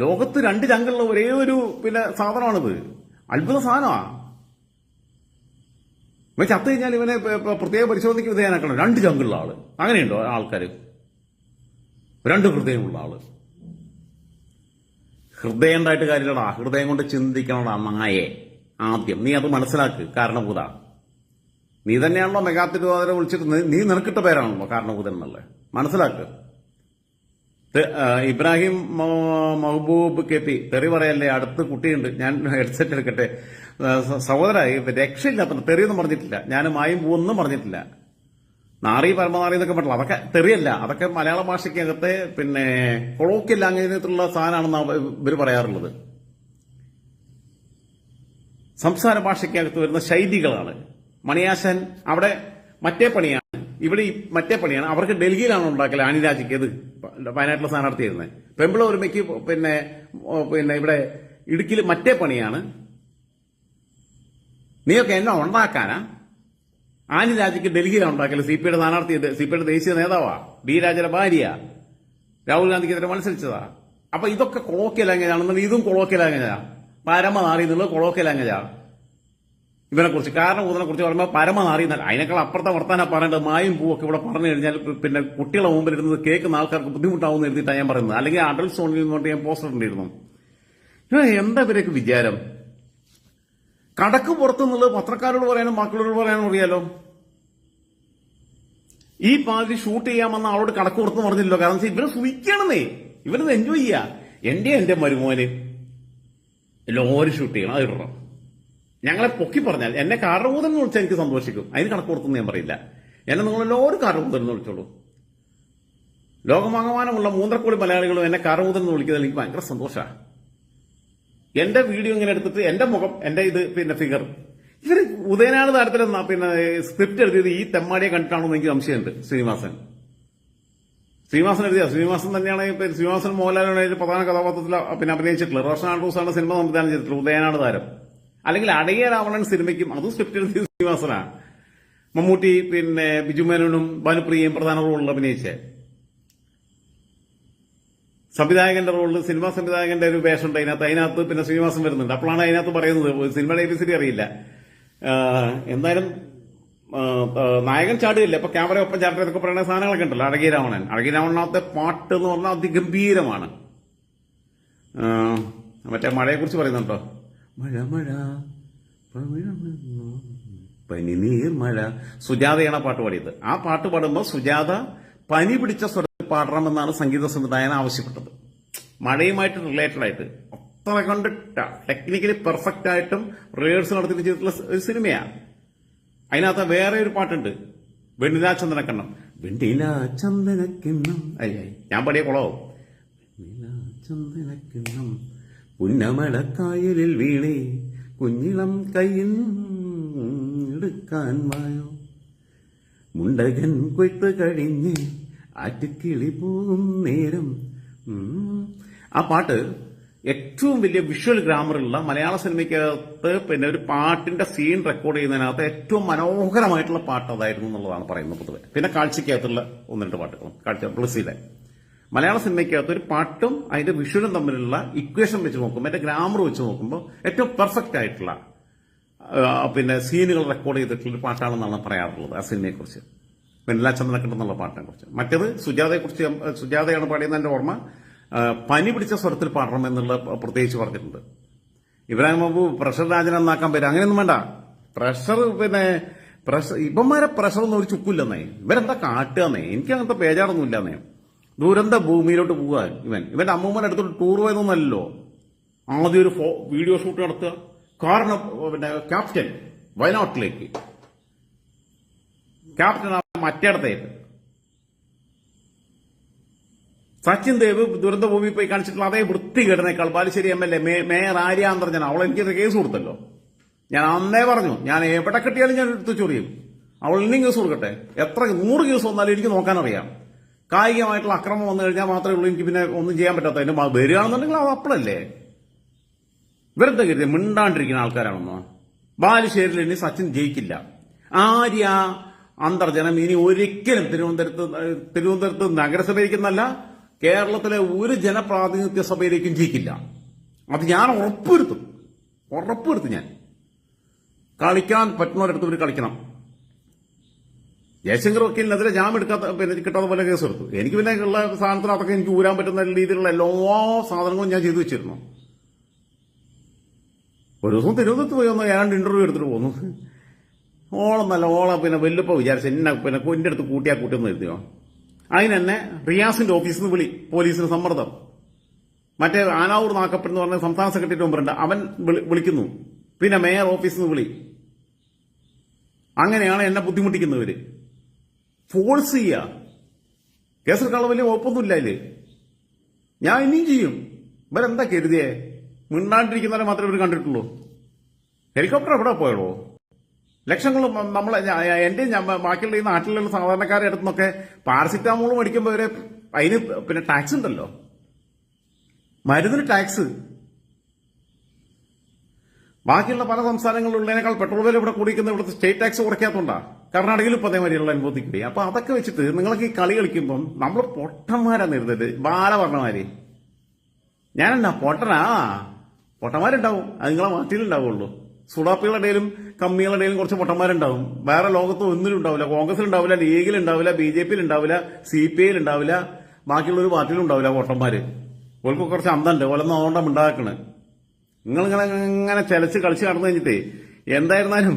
ലോകത്ത് 2 ചങ്കുള്ള ഒരേ ഒരു പിന്നെ സാധനമാണിത്. അത്ഭുത സാധനമാണ്. ഇവൻ ചത്തു കഴിഞ്ഞാൽ ഇവനെ പ്രത്യേക പരിശോധനയ്ക്ക് വിധേയനാക്കണം. 2 ചങ്കുള്ള ആള്. അങ്ങനെയുണ്ടോ ആൾക്കാർ? 2 ഹൃദയമുള്ള ആള്. ഹൃദയം ഉണ്ടായിട്ട് കാര്യമില്ലടാ, ഹൃദയം കൊണ്ട് ചിന്തിക്കണടാ നായെ. ആദ്യം നീ അത് മനസ്സിലാക്ക്. കാരണഭൂത നീ തന്നെയാണല്ലോ മെഗാ തിരുവാതിര വിളിച്ചിട്ട് നീ നിനക്കിട്ട പേരാണല്ലോ കാരണഭൂതൻ എന്നുള്ളത്. മനസ്സിലാക്ക്. ഇബ്രാഹിം മഹബൂബ് KP തെറി പറയല്ലേ, അടുത്ത് കുട്ടിയുണ്ട്, ഞാൻ ഹെഡ്സെറ്റ് എടുക്കട്ടെ. സഹോദര, രക്ഷയില്ലാത്ത തെറിയൊന്നും പറഞ്ഞിട്ടില്ല. ഞാൻ മായും പൂവൊന്നും പറഞ്ഞിട്ടില്ല. നാറി പരമനാറി എന്നൊക്കെ പറഞ്ഞില്ല. അതൊക്കെ തെറിയല്ല. അതൊക്കെ മലയാള ഭാഷയ്ക്കകത്തെ പിന്നെ കൊളോക്കിയൽ ലാംഗ്വേജിനുള്ള സാധനമാണെന്ന് ഇവർ പറയാറുള്ളത്. സംസാര ഭാഷയ്ക്കകത്ത് വരുന്ന ശൈലികളാണ്. മണിയാശൻ അവിടെ മറ്റേ പണിയാണ്, ഇവിടെ ഈ മറ്റേ പണിയാണ്. അവർക്ക് ഡൽഹിയിലാണ് ഉണ്ടാക്കല്. ആനിരാജിക്ക് ഇത് വയനാട്ടിലെ സ്ഥാനാർത്ഥിയായിരുന്നത്. പെമ്പിള ഒരുമയ്ക്ക് പിന്നെ ഇവിടെ ഇടുക്കിയിൽ മറ്റേ പണിയാണ്. നീയൊക്കെ എന്നെ ഉണ്ടാക്കാനാ? ആനിരാജിക്ക് ഡൽഹിയിലാണ് ഉണ്ടാക്കല്. CPയുടെ സ്ഥാനാർത്ഥി, CPയുടെ ദേശീയ നേതാവാ, B രാജയുടെ ഭാര്യ, രാഹുൽ ഗാന്ധിക്കെതിരെ മത്സരിച്ചതാ. അപ്പൊ ഇതൊക്കെ കൊളോക്കിയൽ ലാംഗ്വേജാണെന്നുണ്ടെങ്കിൽ ഇതും കൊളോക്കിയൽ ലാംഗ്വേജാ. പരമനാറി എന്നുള്ളത് കൊളോക്കിയൽ ലാംഗ്വേജാ. ഇവനെ കുറിച്ച് കാരണഭൂതനെ കുറിച്ച് പറയുമ്പോൾ പരമനാറി എന്നല്ല, അതിനേക്കാൾ അപ്പുറത്തെ വർത്താനം പറയേണ്ടത്. മായും പൂവൊക്കെ ഇവിടെ പറഞ്ഞു കഴിഞ്ഞാൽ പിന്നെ കുട്ടികളെ മുമ്പിൽ ഇരുന്നത് കേൾക്കുന്ന ആൾക്കാർക്ക് ബുദ്ധിമുട്ടാവുമെന്ന് എഴുതിയിട്ടാണ് ഞാൻ പറയുന്നത്. അല്ലെങ്കിൽ അഡൽട്ട് സോണിൽ നിന്നുകൊണ്ട് ഞാൻ പോസ്റ്റർ ഉണ്ടായിരുന്നു. എന്താ ഇവരൊക്കെ വിചാരം? കടക്ക് പുറത്തുനിന്നുള്ളത് പത്രക്കാരോട് പറയാനും മക്കളോട് പറയാനും അറിയാലോ. ഈ പാതി ഷൂട്ട് ചെയ്യാമെന്ന ആളോട് കടക്ക് പുറത്ത് പറഞ്ഞില്ലല്ലോ. കാരണം ഇവരെ സുഖിക്കണമെന്നേ, ഇവരത് എൻജോയ് ചെയ്യാ. എന്റെ മരുമോന് എല്ലാവരും ഷൂട്ട് ചെയ്യണം, അത് ഇടണം. ഞങ്ങളെ പൊക്കി പറഞ്ഞാൽ എന്നെ കാരണഭൂതൻ എന്ന് വിളിച്ചാൽ എനിക്ക് സന്തോഷിക്കും. അതിന് കണക്ക് പുറത്തൊന്നും ഞാൻ പറയില്ല. എന്നെ നിങ്ങളെല്ലാവരും കാരണഭൂതൻ എന്ന് വിളിച്ചോളൂ. ലോകമാകമാനമുള്ള 3 മലയാളികളും എന്നെ കാരണഭൂതൻ എന്ന് വിളിക്കുന്നതിൽ എനിക്ക് ഭയങ്കര സന്തോഷമാണ്. എന്റെ വീഡിയോ ഇങ്ങനെ എടുത്തിട്ട് എന്റെ മുഖം, എന്റെ ഇത് പിന്നെ ഫിഗർ, ഇവര് ഉദയനാട് താരത്തിൽ പിന്നെ സ്ക്രിപ്റ്റ് എഴുതിയത് ഈ തെമ്മാടിയെ കണ്ടിട്ടാണെന്ന് എനിക്ക് സംശയമുണ്ട്. ശ്രീനിവാസൻ എഴുതിയ ശ്രീനിവാസൻ തന്നെയാണ്. ശ്രീനിവാസൻ മോഹൻലാലാണ് പ്രധാന കഥാപാത്രത്തിൽ പിന്നെ അഭിനയിച്ചിട്ടുള്ളത്. റോഷൻ ആൻഡ്രൂസാണ് സിനിമ സംവിധാനം ചെയ്തിട്ടുള്ളത്, ഉദയനാട് താരം. അല്ലെങ്കിൽ അടയ രാവണൻ സിനിമയ്ക്കും അതും സ്ക്രിപ്റ്റ് എഴുതിയത് ശ്രീനിവാസനാണ്. മമ്മൂട്ടി പിന്നെ ബിജുമേനോനും ഭാനുപ്രിയയും പ്രധാന റോളിൽ അഭിനയിച്ചേ. സംവിധായകന്റെ റോളിൽ സിനിമാ സംവിധായകന്റെ ഒരു വേഷമുണ്ട് അതിനകത്ത് പിന്നെ ശ്രീനിവാസൻ വരുന്നുണ്ട്. അപ്പോഴാണ് അതിനകത്ത് പറയുന്നത് സിനിമയുടെ ABCD അറിയില്ല. എന്തായാലും നായകൻ ചാടുകയില്ല. അപ്പൊ ക്യാമറ ഒപ്പം ചാട്ടം എന്നൊക്കെ പറയുന്ന സാധനങ്ങളൊക്കെ ഉണ്ടല്ലോ. അഴകിയ രാവണനകത്തെ പാട്ട് എന്ന് പറഞ്ഞാൽ അതിഗംഭീരമാണ്. മറ്റേ മഴയെ കുറിച്ച് പറയുന്നുണ്ടോ? മഴ മഴ പനിനീർ മഴ. സുജാതയാണ് പാട്ട് പാടിയത്. ആ പാട്ട് പാടുമ്പോൾ സുജാത പനി പിടിച്ച സ്വരത്തിൽ പാടണമെന്നാണ് സംഗീത സംവിധായകൻ ആവശ്യപ്പെട്ടത്. മഴയുമായിട്ട് റിലേറ്റഡ് ആയിട്ട് അത്ര കണ്ട് ടെക്നിക്കലി പെർഫെക്റ്റ് ആയിട്ടും റിഹേഴ്സൽ നടത്തിയിട്ട് ചെയ്തിട്ടുള്ള ഒരു സിനിമയാണ്. അതിനകത്ത് വേറെ ഒരു പാട്ടുണ്ട്, വെണ്ണിലാ ചന്ദനക്കണ്ണം. വെണ്ണിലാ ചന്ദനക്കിണ്ണം, അയ്യായി ഞാൻ പാടിയ കുളവും. വെണ്ണിലാ ചന്ദനക്കിണ്ണം പുന്നമടക്കായലിൽ വീണേ കുഞ്ഞിളം കയ്യിൽ എടുക്കാൻ വായോ, മുണ്ടകൻ കൊയ്ത്ത് കഴിഞ്ഞ് ആറ്റുകിളി പോകും നേരം. ആ പാട്ട് ഏറ്റവും വലിയ വിഷ്വൽ ഗ്രാമറുള്ള മലയാള സിനിമയ്ക്കകത്ത് പിന്നെ ഒരു പാട്ടിന്റെ സീൻ റെക്കോർഡ് ചെയ്യുന്നതിനകത്ത് ഏറ്റവും മനോഹരമായിട്ടുള്ള പാട്ട് അതായിരുന്നു എന്നുള്ളതാണ് പറയുന്നത് പൊതുവെ. പിന്നെ കാഴ്ചയ്ക്കകത്തുള്ള ഒന്ന് രണ്ട് പാട്ടുകളും, കാഴ്ച ബ്ലസ്സിലെ മലയാള സിനിമയ്ക്കകത്ത് ഒരു പാട്ടും അതിന്റെ വിഷ്വലും തമ്മിലുള്ള ഇക്വേഷൻ വെച്ച് നോക്കുമ്പോൾ, അതിന്റെ ഗ്രാമർ വെച്ച് നോക്കുമ്പോൾ ഏറ്റവും പെർഫെക്റ്റ് ആയിട്ടുള്ള പിന്നെ സീനുകൾ റെക്കോർഡ് ചെയ്തിട്ടുള്ള ഒരു പാട്ടാണെന്നാണ് പറയാറുള്ളത് ആ സിനിമയെക്കുറിച്ച്, വെണ്ണിലാ ചന്ദനക്കിണ്ണം എന്നുള്ള പാട്ടിനെ കുറിച്ച്. മറ്റേത് സുജാതയെക്കുറിച്ച്, സുജാതയാണ് പാടിയതെന്റെ ഓർമ്മ, പനി പിടിച്ച സ്വരത്തിൽ പാടണം എന്നുള്ള പ്രത്യേകിച്ച് പറഞ്ഞിട്ടുണ്ട്. ഇബ്രാഹിം ബാബു പ്രഷർ രാജനെന്നാക്കാൻ പറ്റും, അങ്ങനെയൊന്നും വേണ്ട. പ്രഷർ പിന്നെ ഇവന്മാരെ പ്രഷറൊന്നും ഒരു ചുക്കില്ലെന്നേ, ഇവരെന്താ കാട്ടുകന്നേ, എനിക്ക് അങ്ങനത്തെ പേജാറൊന്നും ഇല്ലെന്നേ. ദുരന്ത ഭൂമിയിലോട്ട് പോകാൻ ഇവന്റെ അമ്മൂമ്മയുടെ അടുത്തോട്ട് ടൂർ പോയതൊന്നല്ലോ. ആദ്യം ഒരു വീഡിയോ ഷൂട്ട് നടത്തുക, കാരണം പിന്നെ ക്യാപ്റ്റൻ വയനാട്ടിലേക്ക്, ക്യാപ്റ്റൻ മറ്റേടത്തേക്ക്. സച്ചിൻ ദേവ് ദുരന്ത ഭൂമി പോയി കാണിച്ചിട്ടുള്ള അതേ വൃത്തികേടനേക്കാൾ ബാലുശ്ശേരി MLA മേയർ ആര്യ അന്തർജന, അവൾ എനിക്കൊരു കേസ് കൊടുത്തല്ലോ. ഞാൻ അന്നേ പറഞ്ഞു, ഞാൻ എവിടെ കിട്ടിയാലും ഞാൻ എടുത്ത് ചൊറിയും. അവൾ ഇനിയും കേസ് കൊടുക്കട്ടെ, എത്ര 100 കേസ് വന്നാലും എനിക്ക് നോക്കാനറിയാം. കായികമായിട്ടുള്ള അക്രമം വന്നു കഴിഞ്ഞാൽ മാത്രമേ ഉള്ളൂ എനിക്ക് പിന്നെ ഒന്നും ചെയ്യാൻ പറ്റാത്ത. അതിന്റെ വരികയാണെന്നുണ്ടെങ്കിൽ അത് അപ്പോഴല്ലേ. വെറുതെ കരുതി മിണ്ടാണ്ടിരിക്കുന്ന ആൾക്കാരാണെന്നോ. ബാലുശ്ശേരിയിൽ ഇനി സച്ചിൻ ജയിക്കില്ല. ആര്യ അന്തർജനം ഇനി ഒരിക്കലും തിരുവനന്തപുരത്ത് നഗരസഭയിലേക്കെന്നല്ല, കേരളത്തിലെ ഒരു ജനപ്രാതിനിധ്യ സഭയിലേക്കും ജയിക്കില്ല. അത് ഞാൻ ഉറപ്പുവരുത്തും. ഞാൻ കളിക്കാൻ പറ്റുന്നവരടുത്ത് കളിക്കണം. ജയശങ്കർ വക്കീലിനെതിരെ ജാമ്യം എടുക്കാത്ത പിന്നെ കിട്ടാത്ത പോലെ കേസ് എടുത്തു. എനിക്ക് പിന്നെ ഉള്ള സാധനത്തിനകത്തൊക്കെ എനിക്ക് ഊരാൻ പറ്റുന്ന രീതിയിലുള്ള എല്ലാ സാധനങ്ങളും ഞാൻ ചെയ്തു വെച്ചിരുന്നു. ഒരു ദിവസം തിരുവനന്തപുരത്ത് പോയി ഒന്ന് ഏതാണ്ട് ഇന്റർവ്യൂ എടുത്തിട്ട് പോന്നു. ഓളം പിന്നെ വല്ലുപ്പ വിചാരിച്ച എന്നെ പിന്നെ എന്റെ അടുത്ത് കൂട്ടിയൊന്നും എഴുതിയോ. അതിനെന്നെ റിയാസിന്റെ ഓഫീസിൽ നിന്ന് പോലീസിന് സമ്മർദ്ദം. മറ്റേ ആനാവൂർ നാക്കപ്പെന്ന് പറഞ്ഞ സംസ്ഥാന സെക്രട്ടറി മെമ്പറുണ്ട്, അവൻ വിളിക്കുന്നു. പിന്നെ മേയർ ഓഫീസിൽ നിന്ന് വിളി. അങ്ങനെയാണ് എന്നെ ബുദ്ധിമുട്ടിക്കുന്നവര്. ഫോഴ്സ് ചെയ്യുക. കേസെടുക്കാനുള്ള വലിയ കുഴപ്പമൊന്നുമില്ല അതില്. ഞാൻ ഇനിയും ചെയ്യും. ഇവരെന്താ കരുതിയേ? മിണ്ടാണ്ടിരിക്കുന്നവരെ മാത്രമേ ഇവർ കണ്ടിട്ടുള്ളൂ. ഹെലികോപ്റ്റർ എവിടെ പോയടോ? ലക്ഷങ്ങളും നമ്മളെ എന്റെയും ബാക്കിയുള്ള ഈ നാട്ടിലുള്ള സാധാരണക്കാരുടെ അടുത്തുനിന്നൊക്കെ പാരസിറ്റാമോൾ മേടിക്കുമ്പോൾ വരെ അതിന് പിന്നെ ടാക്സ് ഉണ്ടല്ലോ, മരുന്നിന് ടാക്സ്. ബാക്കിയുള്ള പല സംസ്ഥാനങ്ങളിലുള്ളതിനേക്കാൾ പെട്രോൾ വില ഇവിടെ കൂടിക്കുന്ന ഇവിടുത്തെ സ്റ്റേറ്റ് ടാക്സ് കുറയ്ക്കാത്തതുകൊണ്ടാ. കർണാടകയിൽ ഇപ്പൊ അതേമാതിരിയുള്ള അനുഭവത്തിക്കില്ലേ. അപ്പൊ അതൊക്കെ വെച്ചിട്ട് നിങ്ങൾക്ക് ഈ കളി കളിക്കുമ്പം നമ്മൾ പൊട്ടന്മാരാ നേരിടുന്നത്. ബാല പറഞ്ഞമാര് ഞാനെന്നാ പൊട്ടന്മാരുണ്ടാവും. അത് നിങ്ങളെ നാട്ടിലുണ്ടാവുള്ളൂ. സുഡാപ്പികളുടെ ഇടയിലും കമ്മികളുടെ ഇടയിലും കുറച്ച് പൊട്ടന്മാരുണ്ടാവും. വേറെ ലോകത്ത് ഒന്നിലും ഉണ്ടാവില്ല. കോൺഗ്രസിലുണ്ടാവില്ല, ലീഗിലുണ്ടാവില്ല, BJP ഉണ്ടാവില്ല, CPI ഉണ്ടാവില്ല, ബാക്കിയുള്ള ഒരു പാർട്ടിയിലും ഉണ്ടാവില്ല പൊട്ടന്മാര്. ഓൾക്ക് കുറച്ച് അന്തണ്ട്, ഓലൊന്നും അതുകൊണ്ടാണ് ഉണ്ടാക്കണ്. നിങ്ങളിങ്ങനെ ചലച്ച് കളിച്ച് നടന്നു കഴിഞ്ഞിട്ടേ എന്തായിരുന്നാലും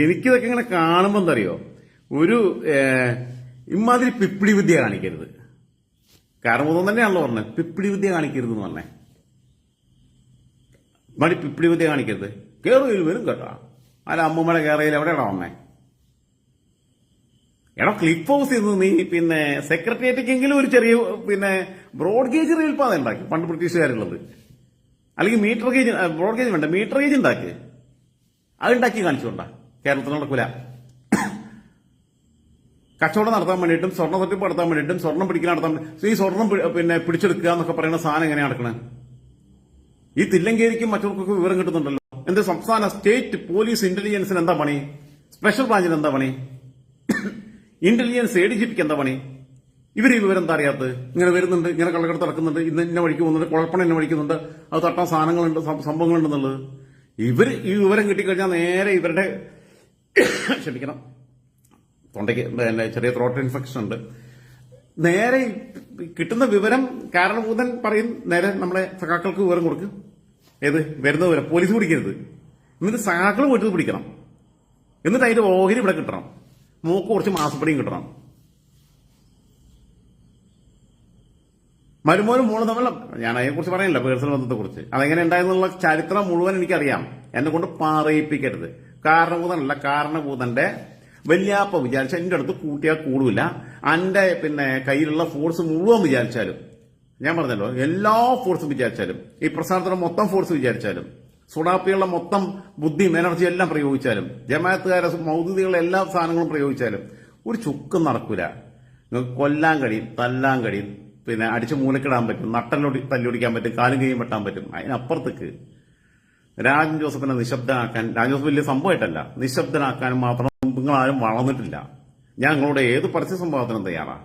എനിക്കിതൊക്കെ ഇങ്ങനെ കാണുമ്പോ എന്തറിയോ, ഒരു ഇമാതിരി പിപ്പിടി വിദ്യ കാണിക്കരുത്. കാരണം ഒന്നും തന്നെയാണല്ലോ പറഞ്ഞത്, പിപ്പിടി വിദ്യ കാണിക്കരുത് എന്ന് പറഞ്ഞേ. മടി പിപ്പിടി വിദ്യ കാണിക്കരുത്. കേറുകയിൽ വരും കേട്ടോ. അല്ല അമ്മൂമ്മയുടെ കേറയിൽ എവിടെയാണോ വന്നേ? എടാ ക്ലിപ്പ് ഹൗസ് ചെയ്ത് നീ പിന്നെ സെക്രട്ടേറിയറ്റിക്കെങ്കിലും ഒരു ചെറിയ പിന്നെ ബ്രോഡ് ഗേജ് റെയിൽപാത ഉണ്ടാക്കി, പണ്ട് ബ്രിട്ടീഷുകാരുള്ളത്. അല്ലെങ്കിൽ മീറ്റർ ഗേജ്, ബ്രോഡ് ഗേജ് വേണ്ട, മീറ്റർ ഗേജ് ഉണ്ടാക്കി. അതുണ്ടാക്കി കാണിച്ചുകൊണ്ടാ കേരളത്തിൽ നടക്കൂല. കച്ചവടം നടത്താൻ വേണ്ടിയിട്ടും സ്വർണ്ണ തട്ടിപ്പ് നടത്താൻ വേണ്ടിയിട്ടും സ്വർണ്ണം പിടിക്കാൻ നടത്താൻ ഈ സ്വർണ്ണം പിന്നെ പിടിച്ചെടുക്കുക എന്നൊക്കെ പറയുന്ന സാധനം എങ്ങനെയാണ് നടക്കണേ? ഈ തില്ലങ്കേരിക്കും മറ്റവർക്കൊക്കെ വിവരം കിട്ടുന്നുണ്ടല്ലോ. എന്ത് സംസ്ഥാന സ്റ്റേറ്റ് പോലീസ് ഇന്റലിജൻസിന് എന്താ പണി? സ്പെഷ്യൽ ബ്രാഞ്ചിന് എന്താ പണി? ഇന്റലിജൻസ് ADGPക്ക് എന്താ പണി? ഇവർ ഈ വിവരം എന്താ അറിയാത്തത്? ഇങ്ങനെ വരുന്നുണ്ട്, ഇങ്ങനെ കള്ളക്കടത്ത് നടക്കുന്നുണ്ട്, ഇന്ന് ഇന്ന വഴിക്ക് പോകുന്നുണ്ട്, കുഴപ്പണം ഇന്ന വഴിക്കുന്നുണ്ട്, അത് തട്ടാൻ സാധനങ്ങളുണ്ട്, സംഭവങ്ങളുണ്ടെന്നുള്ളത്. ഇവർ ഈ വിവരം കിട്ടിക്കഴിഞ്ഞാൽ നേരെ ഇവരുടെ ക്ഷമിക്കണം, തൊണ്ടയ്ക്ക് ചെറിയ ത്രോട്ട് ഇൻഫെക്ഷൻ ഉണ്ട്. നേരെ കിട്ടുന്ന വിവരം കാരണഭൂതൻ പറയും, നേരെ നമ്മളെ സഖാക്കൾക്ക് വിവരം കൊടുക്കും. ഏത് വരുന്ന വിവരം പോലീസ് പിടിക്കരുത്. എന്നിട്ട് സഖാക്കൾ വീട്ടിൽ പിടിക്കണം. എന്നിട്ട് അതിന്റെ ഓഹരി ഇവിടെ കിട്ടണം. മൂക്ക് കുറച്ച് മാസപ്പടിയും കിട്ടണം. മരുമോനും മോളും തമ്മിലുള്ള, ഞാൻ അതിനെക്കുറിച്ച് പറയില്ല, പേഴ്സണൽ ബന്ധത്തെ കുറിച്ച്. അതെങ്ങനെ ഉണ്ടായെന്നുള്ള ചരിത്രം മുഴുവൻ എനിക്കറിയാം. എന്നെ കൊണ്ട് പറയിപ്പിക്കരുത്. കാരണഭൂതനല്ല, കാരണഭൂതന്റെ വല്യാപ്പ വിചാരിച്ച എന്റെ അടുത്ത് കൂട്ടിയാൽ കൂടില്ല. എന്റെ കയ്യിലുള്ള ഫോഴ്സ് മുഴുവൻ വിചാരിച്ചാലും, ഞാൻ പറഞ്ഞല്ലോ എല്ലാ ഫോഴ്സും വിചാരിച്ചാലും, ഈ പ്രസ്ഥാനത്തിന്റെ മൊത്തം ഫോഴ്സ് വിചാരിച്ചാലും, സുഡാപ്പികളുടെ മൊത്തം ബുദ്ധിയും എനർജി എല്ലാം പ്രയോഗിച്ചാലും, ജമാഅത്തുകാരെ മൗദൂദികളുടെ എല്ലാ സാധനങ്ങളും പ്രയോഗിച്ചാലും ഒരു ചുക്കും നടക്കൂല. നിങ്ങൾക്ക് കൊല്ലാൻ കഴിയും, തല്ലാൻ കഴിയും, അടിച്ച് മൂലക്കിടാൻ പറ്റും, തല്ലൊടിക്കാൻ പറ്റും, കാലും കൈയും വെട്ടാൻ പറ്റും. അതിനപ്പുറത്തേക്ക് രാജൻ ജോസഫിനെ നിശബ്ദനാക്കാൻ, രാജൻ ജോസഫ് വലിയ സംഭവമായിട്ടല്ല, നിശബ്ദനാക്കാനും മാത്രം നിങ്ങളാരും വളർന്നിട്ടില്ല. ഞാൻ നിങ്ങളോട് ഏത് പരസ്യ സംഭവത്തിനും തയ്യാറാ.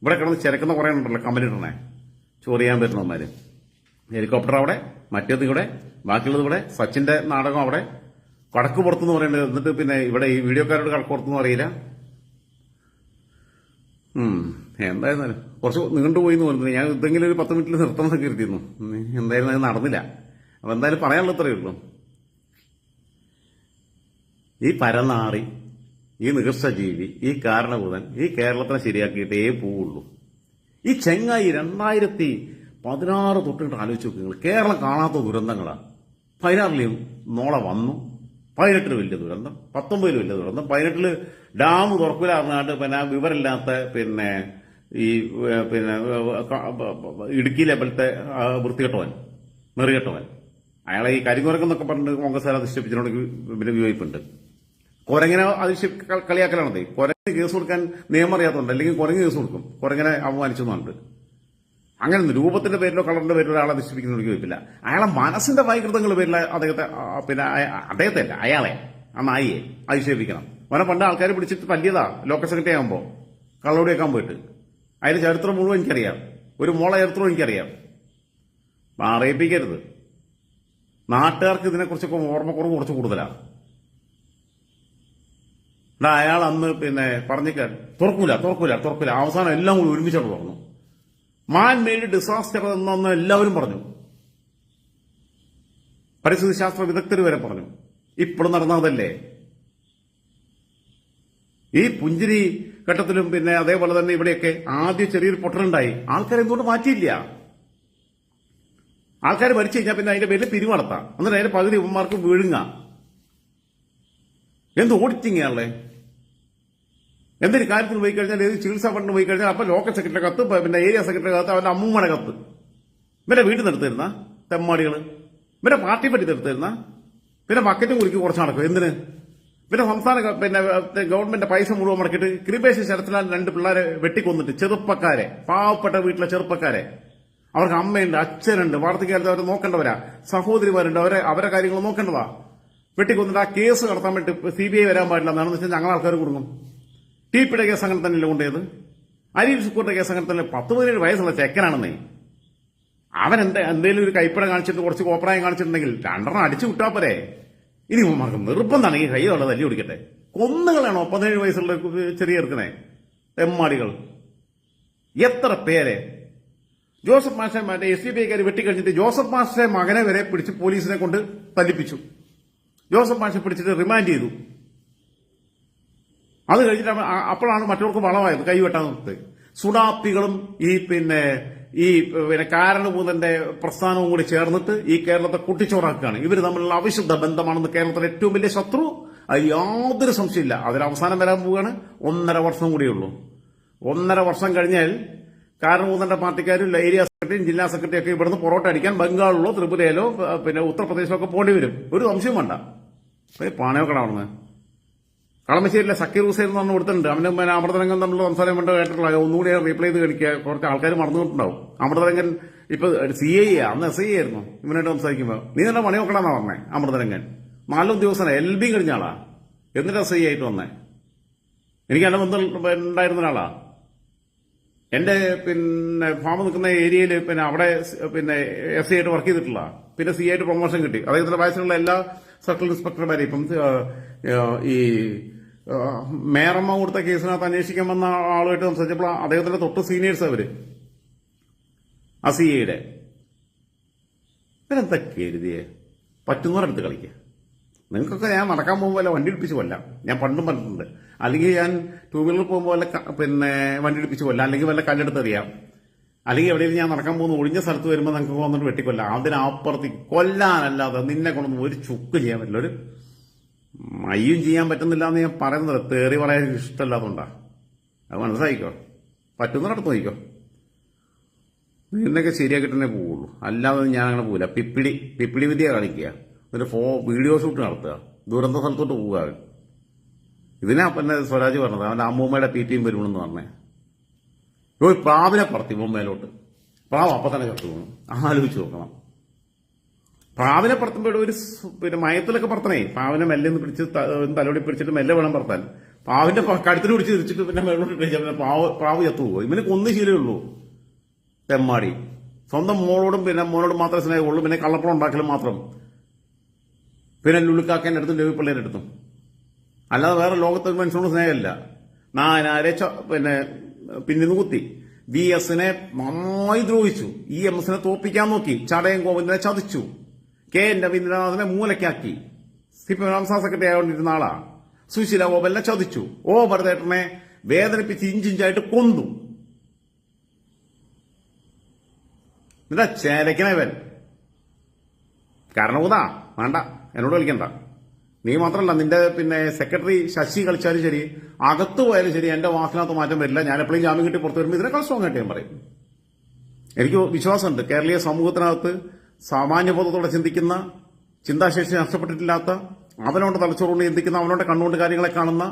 ഇവിടെ കിടന്ന് ചിരക്കുന്ന കുറേ ഉണ്ടല്ലോ കമ്പനിടണേ, ചോറിയാൻ പറ്റുന്നവന്മാര്. ഹെലികോപ്റ്റർ അവിടെ, മറ്റേത് ഇവിടെ, ബാക്കിയുള്ളത് ഇവിടെ, സച്ചിന്റെ നാടകം അവിടെ, കടക്ക് പുറത്തുനിന്ന് പറയേണ്ടത്. എന്നിട്ട് ഇവിടെ ഈ വീഡിയോക്കാരോട് കടക്ക് പുറത്തുനിന്ന് അറിയില്ല. എന്തായിരുന്നാലും കുറച്ച് നീണ്ടുപോയി എന്ന് പറയുന്നത്. ഞാൻ ഇതെങ്കിലും ഒരു 10 മിനിറ്റിൽ നിർത്തണമെന്ന് കരുതിയിരുന്നു. എന്തായാലും അത് നടന്നില്ല. അപ്പൊ എന്തായാലും പറയാനുള്ള ഇത്രയേ ഉള്ളൂ. ഈ പരനാറി, ഈ നികൃഷ്ടജീവി, ഈ കാരണഭൂതൻ ഈ കേരളത്തിനെ ശരിയാക്കിയിട്ടേ പോവുള്ളൂ. ഈ ചെങ്ങായി 2016 തൊട്ടിട്ട് ആലോചിച്ച് നോക്കുക. കേരളം കാണാത്ത ദുരന്തങ്ങളാണ്. 16 നോളെ വന്നു, 18 വലിയ ദുരന്തം, 19 വലിയ ദുരന്തം, 18 ഡാം തുറക്കില്ല അറിഞ്ഞാണ്ട് വിവരമില്ലാത്ത ഈ ഇടുക്കി ലെവലത്തെ വൃത്തികെട്ടവൻ, നെറികെട്ടവൻ, അയാളെ ഈ കരിങ്കുരക്കെന്നൊക്കെ പറഞ്ഞിട്ട് കോൺഗ്രസ് അധിക്ഷേപിച്ചതിനോട് വിയോജിപ്പുണ്ട്. കുരങ്ങനെ കളിയാക്കലാണത്. കുരങ്ങിന് കേസ് കൊടുക്കാൻ നിയമം അറിയാത്തതുണ്ട്, അല്ലെങ്കിൽ കുരങ്ങ് കേസ് കൊടുക്കും, കുരങ്ങനെ അപമാനിച്ചെന്നുണ്ട്. അങ്ങനെ രൂപത്തിന്റെ പേരിലോ കളറിന്റെ പേരിലോ ഒരാളെ നിശ്ചയിപ്പിക്കുന്ന ചോദിപ്പില്ല. അയാളെ മനസ്സിന്റെ വൈകൃതങ്ങളുടെ പേരിൽ അദ്ദേഹത്തെ അല്ല, അയാളെ, ആ നായിയെ അധിക്ഷേപിക്കണം. അവനെ പണ്ട് ആൾക്കാർ പിടിച്ചിട്ട് തല്ലിയതാ ലോക്കൽ സെക്രട്ടറി ആകുമ്പോൾ, കള്ളോടി വെക്കാൻ പോയിട്ട്. അതിന്റെ ചരിത്രം മുഴുവൻ എനിക്കറിയാം, ഒരു മോളെ ചരിത്രവും എനിക്കറിയാം. അറിയിപ്പിക്കരുത്. നാട്ടുകാർക്ക് ഇതിനെക്കുറിച്ചൊക്കെ ഓർമ്മക്കുറവ് കുറച്ച് കൂടുതലാണ്. അയാൾ അന്ന് പറഞ്ഞിക്കാൻ തുറക്കൂല. അവസാനം എല്ലാം കൂടി ഒരുമിച്ചോട് തുറന്നു. മാൻ മെയ്ഡ് ഡിസാസ്റ്റർ എന്നൊന്ന് എല്ലാവരും പറഞ്ഞു. പരിസ്ഥിതി ശാസ്ത്ര വിദഗ്ധർ വരെ പറഞ്ഞു. ഇപ്പോഴും നടന്നതല്ലേ. ഈ പുഞ്ചിരി ഘട്ടത്തിലും അതേപോലെ തന്നെ ഇവിടെയൊക്കെ ആദ്യം ചെറിയൊരു പൊട്ടലുണ്ടായി. ആൾക്കാരെ എന്തുകൊണ്ട് മാറ്റിയില്ല? ആൾക്കാർ മരിച്ചു കഴിഞ്ഞാൽ അതിന്റെ പേരിൽ പിരിവ് നടത്താം. എന്നിട്ട് അതിന്റെ പകുതി ഉമ്മമാർക്ക് വീഴുങ്ങ. എന്ത് ഓഡിറ്റിംഗ് ആണല്ലേ? എന്തൊരു കാര്യത്തിന് പോയി കഴിഞ്ഞാൽ, ഏത് ചികിത്സാ ഫണ്ടിന് പോയി കഴിഞ്ഞാൽ അപ്പൊ ലോക്കൽ സെക്രട്ടറി കത്ത്, ഏരിയ സെക്രട്ടറി കത്ത്, അവന്റെ അമ്മൂമ്മയുടെ കത്ത്. ഇവരെ വീട്ടിൽ നിർത്തിരുന്ന തെമ്മാടികള്, ഇവരെ പാർട്ടി പറ്റി നിർത്തിരുന്ന, ബക്കറ്റും കുറിക്ക് കുറച്ച് നടക്കും. എന്തിന്? സംസ്ഥാന ഗവൺമെന്റ് പൈസ മുഴുവൻ മുടക്കിയിട്ട് കൃപേശ് ശരത്ലാൽ 2 പിള്ളേരെ വെട്ടിക്കൊന്നിട്ട്, ചെറുപ്പക്കാരെ, പാവപ്പെട്ട വീട്ടിലെ ചെറുപ്പക്കാരെ, അവർക്ക് അമ്മയുണ്ട്, അച്ഛനുണ്ട്, വാർദ്ധക്യകാലത്ത് അവരെ നോക്കേണ്ടവരാ, സഹോദരിമാരുണ്ട്, അവരെ കാര്യങ്ങൾ നോക്കേണ്ടതാ. വെട്ടിക്കൊന്നിട്ട് ആ കേസ് നടത്താൻ വേണ്ടി CBI വരാൻ പാടില്ല എന്നാണെന്ന് വെച്ചാൽ ഞങ്ങൾ ആൾക്കാർ കൊടുക്കും. ടിപിയുടെ കേസ് അങ്ങനെ തന്നെയല്ലേ കൊണ്ടേത്? അരിൽ ശുക്കൂറിന്റെ കേസ് അങ്ങനെ തന്നെ. 10-17 വയസ്സുള്ള ചെക്കനാണെന്നേ. അവൻ എന്തെങ്കിലും ഒരു കൈപ്പട കാണിച്ചിട്ട് കുറച്ച് കോപ്രായം കാണിച്ചിട്ടുണ്ടെങ്കിൽ 2 അടിച്ചു വിട്ടാ പോരെ. ഇനി ഉമ്മമാർക്ക് നിർബന്ധമാണെങ്കിൽ കൈ തൊള്ള തല്ലി പിടിക്കട്ടെ. കൊന്നുകളാണോ 17 വയസ്സുള്ള ചെറിയ ഇറക്കണേ തെമ്മാടികൾ? എത്ര പേരെ ജോസഫ് മാഷെ SDPIക്കാർ വെട്ടിക്കഴിഞ്ഞിട്ട് ജോസഫ് മാഷെ മകനെ വരെ പിടിച്ച് പോലീസിനെ കൊണ്ട് തല്ലിപ്പിച്ചു. ജോസഫ് മാഷെ പിടിച്ചിട്ട് റിമാൻഡ് ചെയ്തു. അത് കഴിഞ്ഞിട്ട് അപ്പോഴാണ് മറ്റവർക്ക് വളമായത്, കൈവെട്ടാൻ നിർത്തി. സുഡാപ്പികളും ഈ കാരണഭൂതന്റെ പ്രസ്ഥാനവും കൂടി ചേർന്നിട്ട് ഈ കേരളത്തെ കുട്ടിച്ചോറാക്കുകയാണ്. ഇവർ തമ്മിലുള്ള അവിശുദ്ധ ബന്ധമാണെന്ന് കേരളത്തിലെ ഏറ്റവും വലിയ ശത്രു. അതിൽ യാതൊരു സംശയമില്ല. അതിന് അവസാനം വരാൻ പോവുകയാണ്. 1.5 വർഷം കൂടിയുള്ളൂ. 1.5 വർഷം കഴിഞ്ഞാൽ കാരണഭൂതന്റെ പാർട്ടിക്കാരും ഏരിയ സെക്രട്ടറിയും ജില്ലാ സെക്രട്ടറിയും ഒക്കെ ഇവിടുന്ന് പൊറോട്ട അടിക്കാൻ ബംഗാളിലോ ത്രിപുരയിലോ ഉത്തർപ്രദേശിലോ ഒക്കെ പോണ്ടി വരും. ഒരു സംശയം വേണ്ട. പാണയോക്കടാണെന്ന് കളമശ്ശേരിയിലെ സക്കീർ ഹുസൈൻ എന്ന് പറഞ്ഞ് കൊടുത്തിട്ടുണ്ട്. അവന് അമൃതരംഗൻ തമ്മിലുള്ള സംസാരം കൊണ്ട് കേട്ടിട്ടുള്ള ഒന്നുകൂടി റീപ്ലൈ ചെയ്ത് കഴിക്കുക. കുറച്ച് ആൾക്കാർ മറന്നുകൊണ്ടുണ്ടാവും. അമൃതരംഗൻ ഇപ്പൊ CI അന്ന് SI ആയിരുന്നു. ഇവനായിട്ട് സംസാരിക്കുമ്പോൾ നീ തന്നെ പണി നോക്കണമെന്നാ പറഞ്ഞേ. അമൃതരംഗൻ 4 ദിവസം LB കഴിഞ്ഞ ആളാ, എന്നിട്ട് SI ആയിട്ട് വന്നേ. എനിക്ക് നല്ല ബന്ധം ഉണ്ടായിരുന്ന ഒരാളാ. എന്റെ ഫാം നിൽക്കുന്ന ഏരിയയിൽ അവിടെ SI ആയിട്ട് വർക്ക് ചെയ്തിട്ടുള്ള, CI ആയിട്ട് പ്രൊമോഷൻ കിട്ടി. അദ്ദേഹത്തിന്റെ വയസ്സിലുള്ള എല്ലാ സർക്കിൾ ഇൻസ്പെക്ടർമാരെ ഇപ്പം ഈ മേയറമ്മ കൊടുത്ത കേസിനകത്ത് അന്വേഷിക്കാൻ വന്ന ആളുമായിട്ട് സംസാരിച്ചപ്പോൾ അദ്ദേഹത്തിന്റെ തൊട്ട് സീനിയേഴ്സ് അവര് CIയുടെ ഇവരെന്തൊക്കെ എഴുതിയേ പറ്റുന്നവരടുത്ത് കളിക്കുക. നിങ്ങൾക്കൊക്കെ ഞാൻ നടക്കാൻ പോകുമ്പോൾ വല്ല വണ്ടി ഇടിപ്പിച്ച് കൊല്ലാം. ഞാൻ പണ്ടും പറഞ്ഞിട്ടുണ്ട്. അല്ലെങ്കിൽ ഞാൻ 2 വീലറിൽ പോകുമ്പോൾ വല്ല വണ്ടി ഇടിപ്പിച്ച് കൊല്ലാം, അല്ലെങ്കിൽ വല്ല കല്ലെടുത്തെറിയാം, അല്ലെങ്കിൽ എവിടെയെങ്കിലും ഞാൻ നടക്കാൻ പോകുന്ന ഒഴിഞ്ഞ സ്ഥലത്ത് വരുമ്പോൾ നിങ്ങൾക്ക് വന്നിട്ട് വെട്ടിക്കൊല്ലാം. അതിനപ്പുറത്തേക്ക് കൊല്ലാനല്ലാതെ നിന്നെ കൊണ്ടൊന്നും ഒരു ചുക്ക് ചെയ്യാൻ പറ്റില്ല. ഒരു മയ്യും ചെയ്യാൻ പറ്റുന്നില്ല എന്ന് ഞാൻ പറയുന്നത് തേറി പറയാൻ എനിക്ക് ഇഷ്ടമല്ലാത്തതുകൊണ്ടാ. അത് മനസ്സിലായിക്കോ. പറ്റുന്നിടത്ത് നോക്കിക്കോ. നിന്നൊക്കെ ശരിയാക്കിട്ടേ പോവുള്ളൂ, അല്ലാതെ ഞാൻ അങ്ങനെ പോവില്ല. പിപ്പിടി വിദ്യ കളിക്കുക, എന്നിട്ട് വീഡിയോ ഷൂട്ട് നടത്തുക, ദുരന്ത സ്ഥലത്തോട്ട് പോവുക. ഇതിനാ പിന്നെ സ്വരാജ് പറഞ്ഞത് അവന്റെ അമ്മൂമ്മയുടെ PTയും വരുമെന്ന് പറഞ്ഞേ. ഒരു പ്രാവിനെ പറത്തി മേലോട്ട്, പ്രാവ് അപ്പം തന്നെ ചത്തു പോകും. ആലോചിച്ച് നോക്കണം. പ്രാവിനെ പറത്തുമ്പോൾ ഒരു പിന്നെ മയത്തിലൊക്കെ പറത്തണേ. പ്രാവിനെ മെല്ലെ ഒന്ന് പിടിച്ച് തലോടി പിടിച്ചിട്ട് മെല്ലെ വേണം പറത്താൻ. പ്രാവിന്റെ കഴുത്തിന് പിടിച്ച് തിരിച്ചിട്ട് പിന്നെ മേലോട്ട് കഴിച്ചാൽ പിന്നെ പ്രാവ് ചത്തുപോകും. ഇവന് കൊന്നു ശീലമുള്ളൂ തെമ്മാടി. സ്വന്തം മോളോടും പിന്നെ മോനോടും മാത്രമേ സ്നേഹമുള്ളൂ. പിന്നെ കള്ളപ്പണം ഉണ്ടാക്കലും മാത്രം. പിന്നെ ലുലുക്കാക്കേൻ്റെ അടുത്തും രവിപ്പിള്ളേൻ്റെ അടുത്തും. അല്ലാതെ വേറെ ലോകത്ത് മനുഷ്യനോട് സ്നേഹമില്ല. നാനാരെ പിന്നിന്ന് കുത്തി. VS-നെ നന്നായി ദ്രോഹിച്ചു. EMS-നെ തോപ്പിക്കാൻ നോക്കി. ചടയം ഗോവിന്ദനെ ചതിച്ചു. KN രവീന്ദ്രനാഥിനെ മൂലക്കാക്കി. CPM സംസ്ഥാന സെക്രട്ടറി ആയോണ്ടിരുന്ന ആളാ. സുശീല ഗോപാലിനെ ചതിച്ചു. ഭരതേട്ടനെ വേദനിപ്പിച്ച് ഇഞ്ചിഞ്ചായിട്ട് കൊന്നു. എന്താ ചേലക്കണവൻ കാരണം ഊതാ വേണ്ട, എന്നോട് കളിക്കണ്ട. നീ മാത്രമല്ല, നിന്റെ പിന്നെ സെക്രട്ടറി ശശി കളിച്ചാലും ശരി, അകത്ത് പോയാലും ശരി, എന്റെ വാക്കിനകത്ത് മാറ്റം വരില്ല. ഞാൻ എപ്പോഴും ജാമ്യം കിട്ടി പുറത്തു വരുമ്പോൾ ഇതിനേക്കാൾ സ്ട്രോങ് ആയിട്ട് ഞാൻ പറയും. എനിക്ക് വിശ്വാസമുണ്ട് കേരളീയ സമൂഹത്തിനകത്ത് സാമാന്യബോധത്തോടെ ചിന്തിക്കുന്ന, ചിന്താശേഷി നഷ്ടപ്പെട്ടിട്ടില്ലാത്ത, അവനോട് തലച്ചോറുകൊണ്ട് ചിന്തിക്കുന്ന, അവനോട് കണ്ണുകൊണ്ട് കാര്യങ്ങളെ കാണുന്ന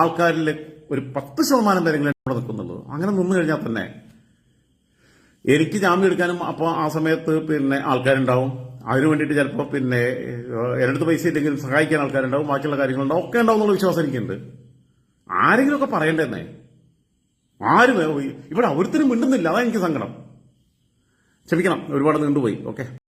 ആൾക്കാരിൽ ഒരു 10% പേരെങ്കിലും ഇവിടെ നിൽക്കുന്നുള്ളൂ. അങ്ങനെ നിന്നു കഴിഞ്ഞാൽ തന്നെ എനിക്ക് ജാമ്യം എടുക്കാനും അപ്പോൾ ആ സമയത്ത് പിന്നെ ആൾക്കാരുണ്ടാവും. അതിനു വേണ്ടിയിട്ട് ചിലപ്പോൾ പിന്നെ എൻ്റെ അടുത്ത് പൈസ ഇല്ലെങ്കിലും സഹായിക്കാൻ ആൾക്കാരുണ്ടാവും, ബാക്കിയുള്ള കാര്യങ്ങളുണ്ടാവും, ഒക്കെ ഉണ്ടാവും എന്നുള്ള വിശ്വാസം എനിക്കുണ്ട്. ആരെങ്കിലുമൊക്കെ പറയണ്ടെന്നേ. ആരും ഇവിടെ ഒരുത്തരും മിണ്ടുന്നില്ല, അതാ എനിക്ക് സങ്കടം. ക്ഷമിക്കണം, ഒരുപാട് നീണ്ടുപോയി. ഓക്കെ.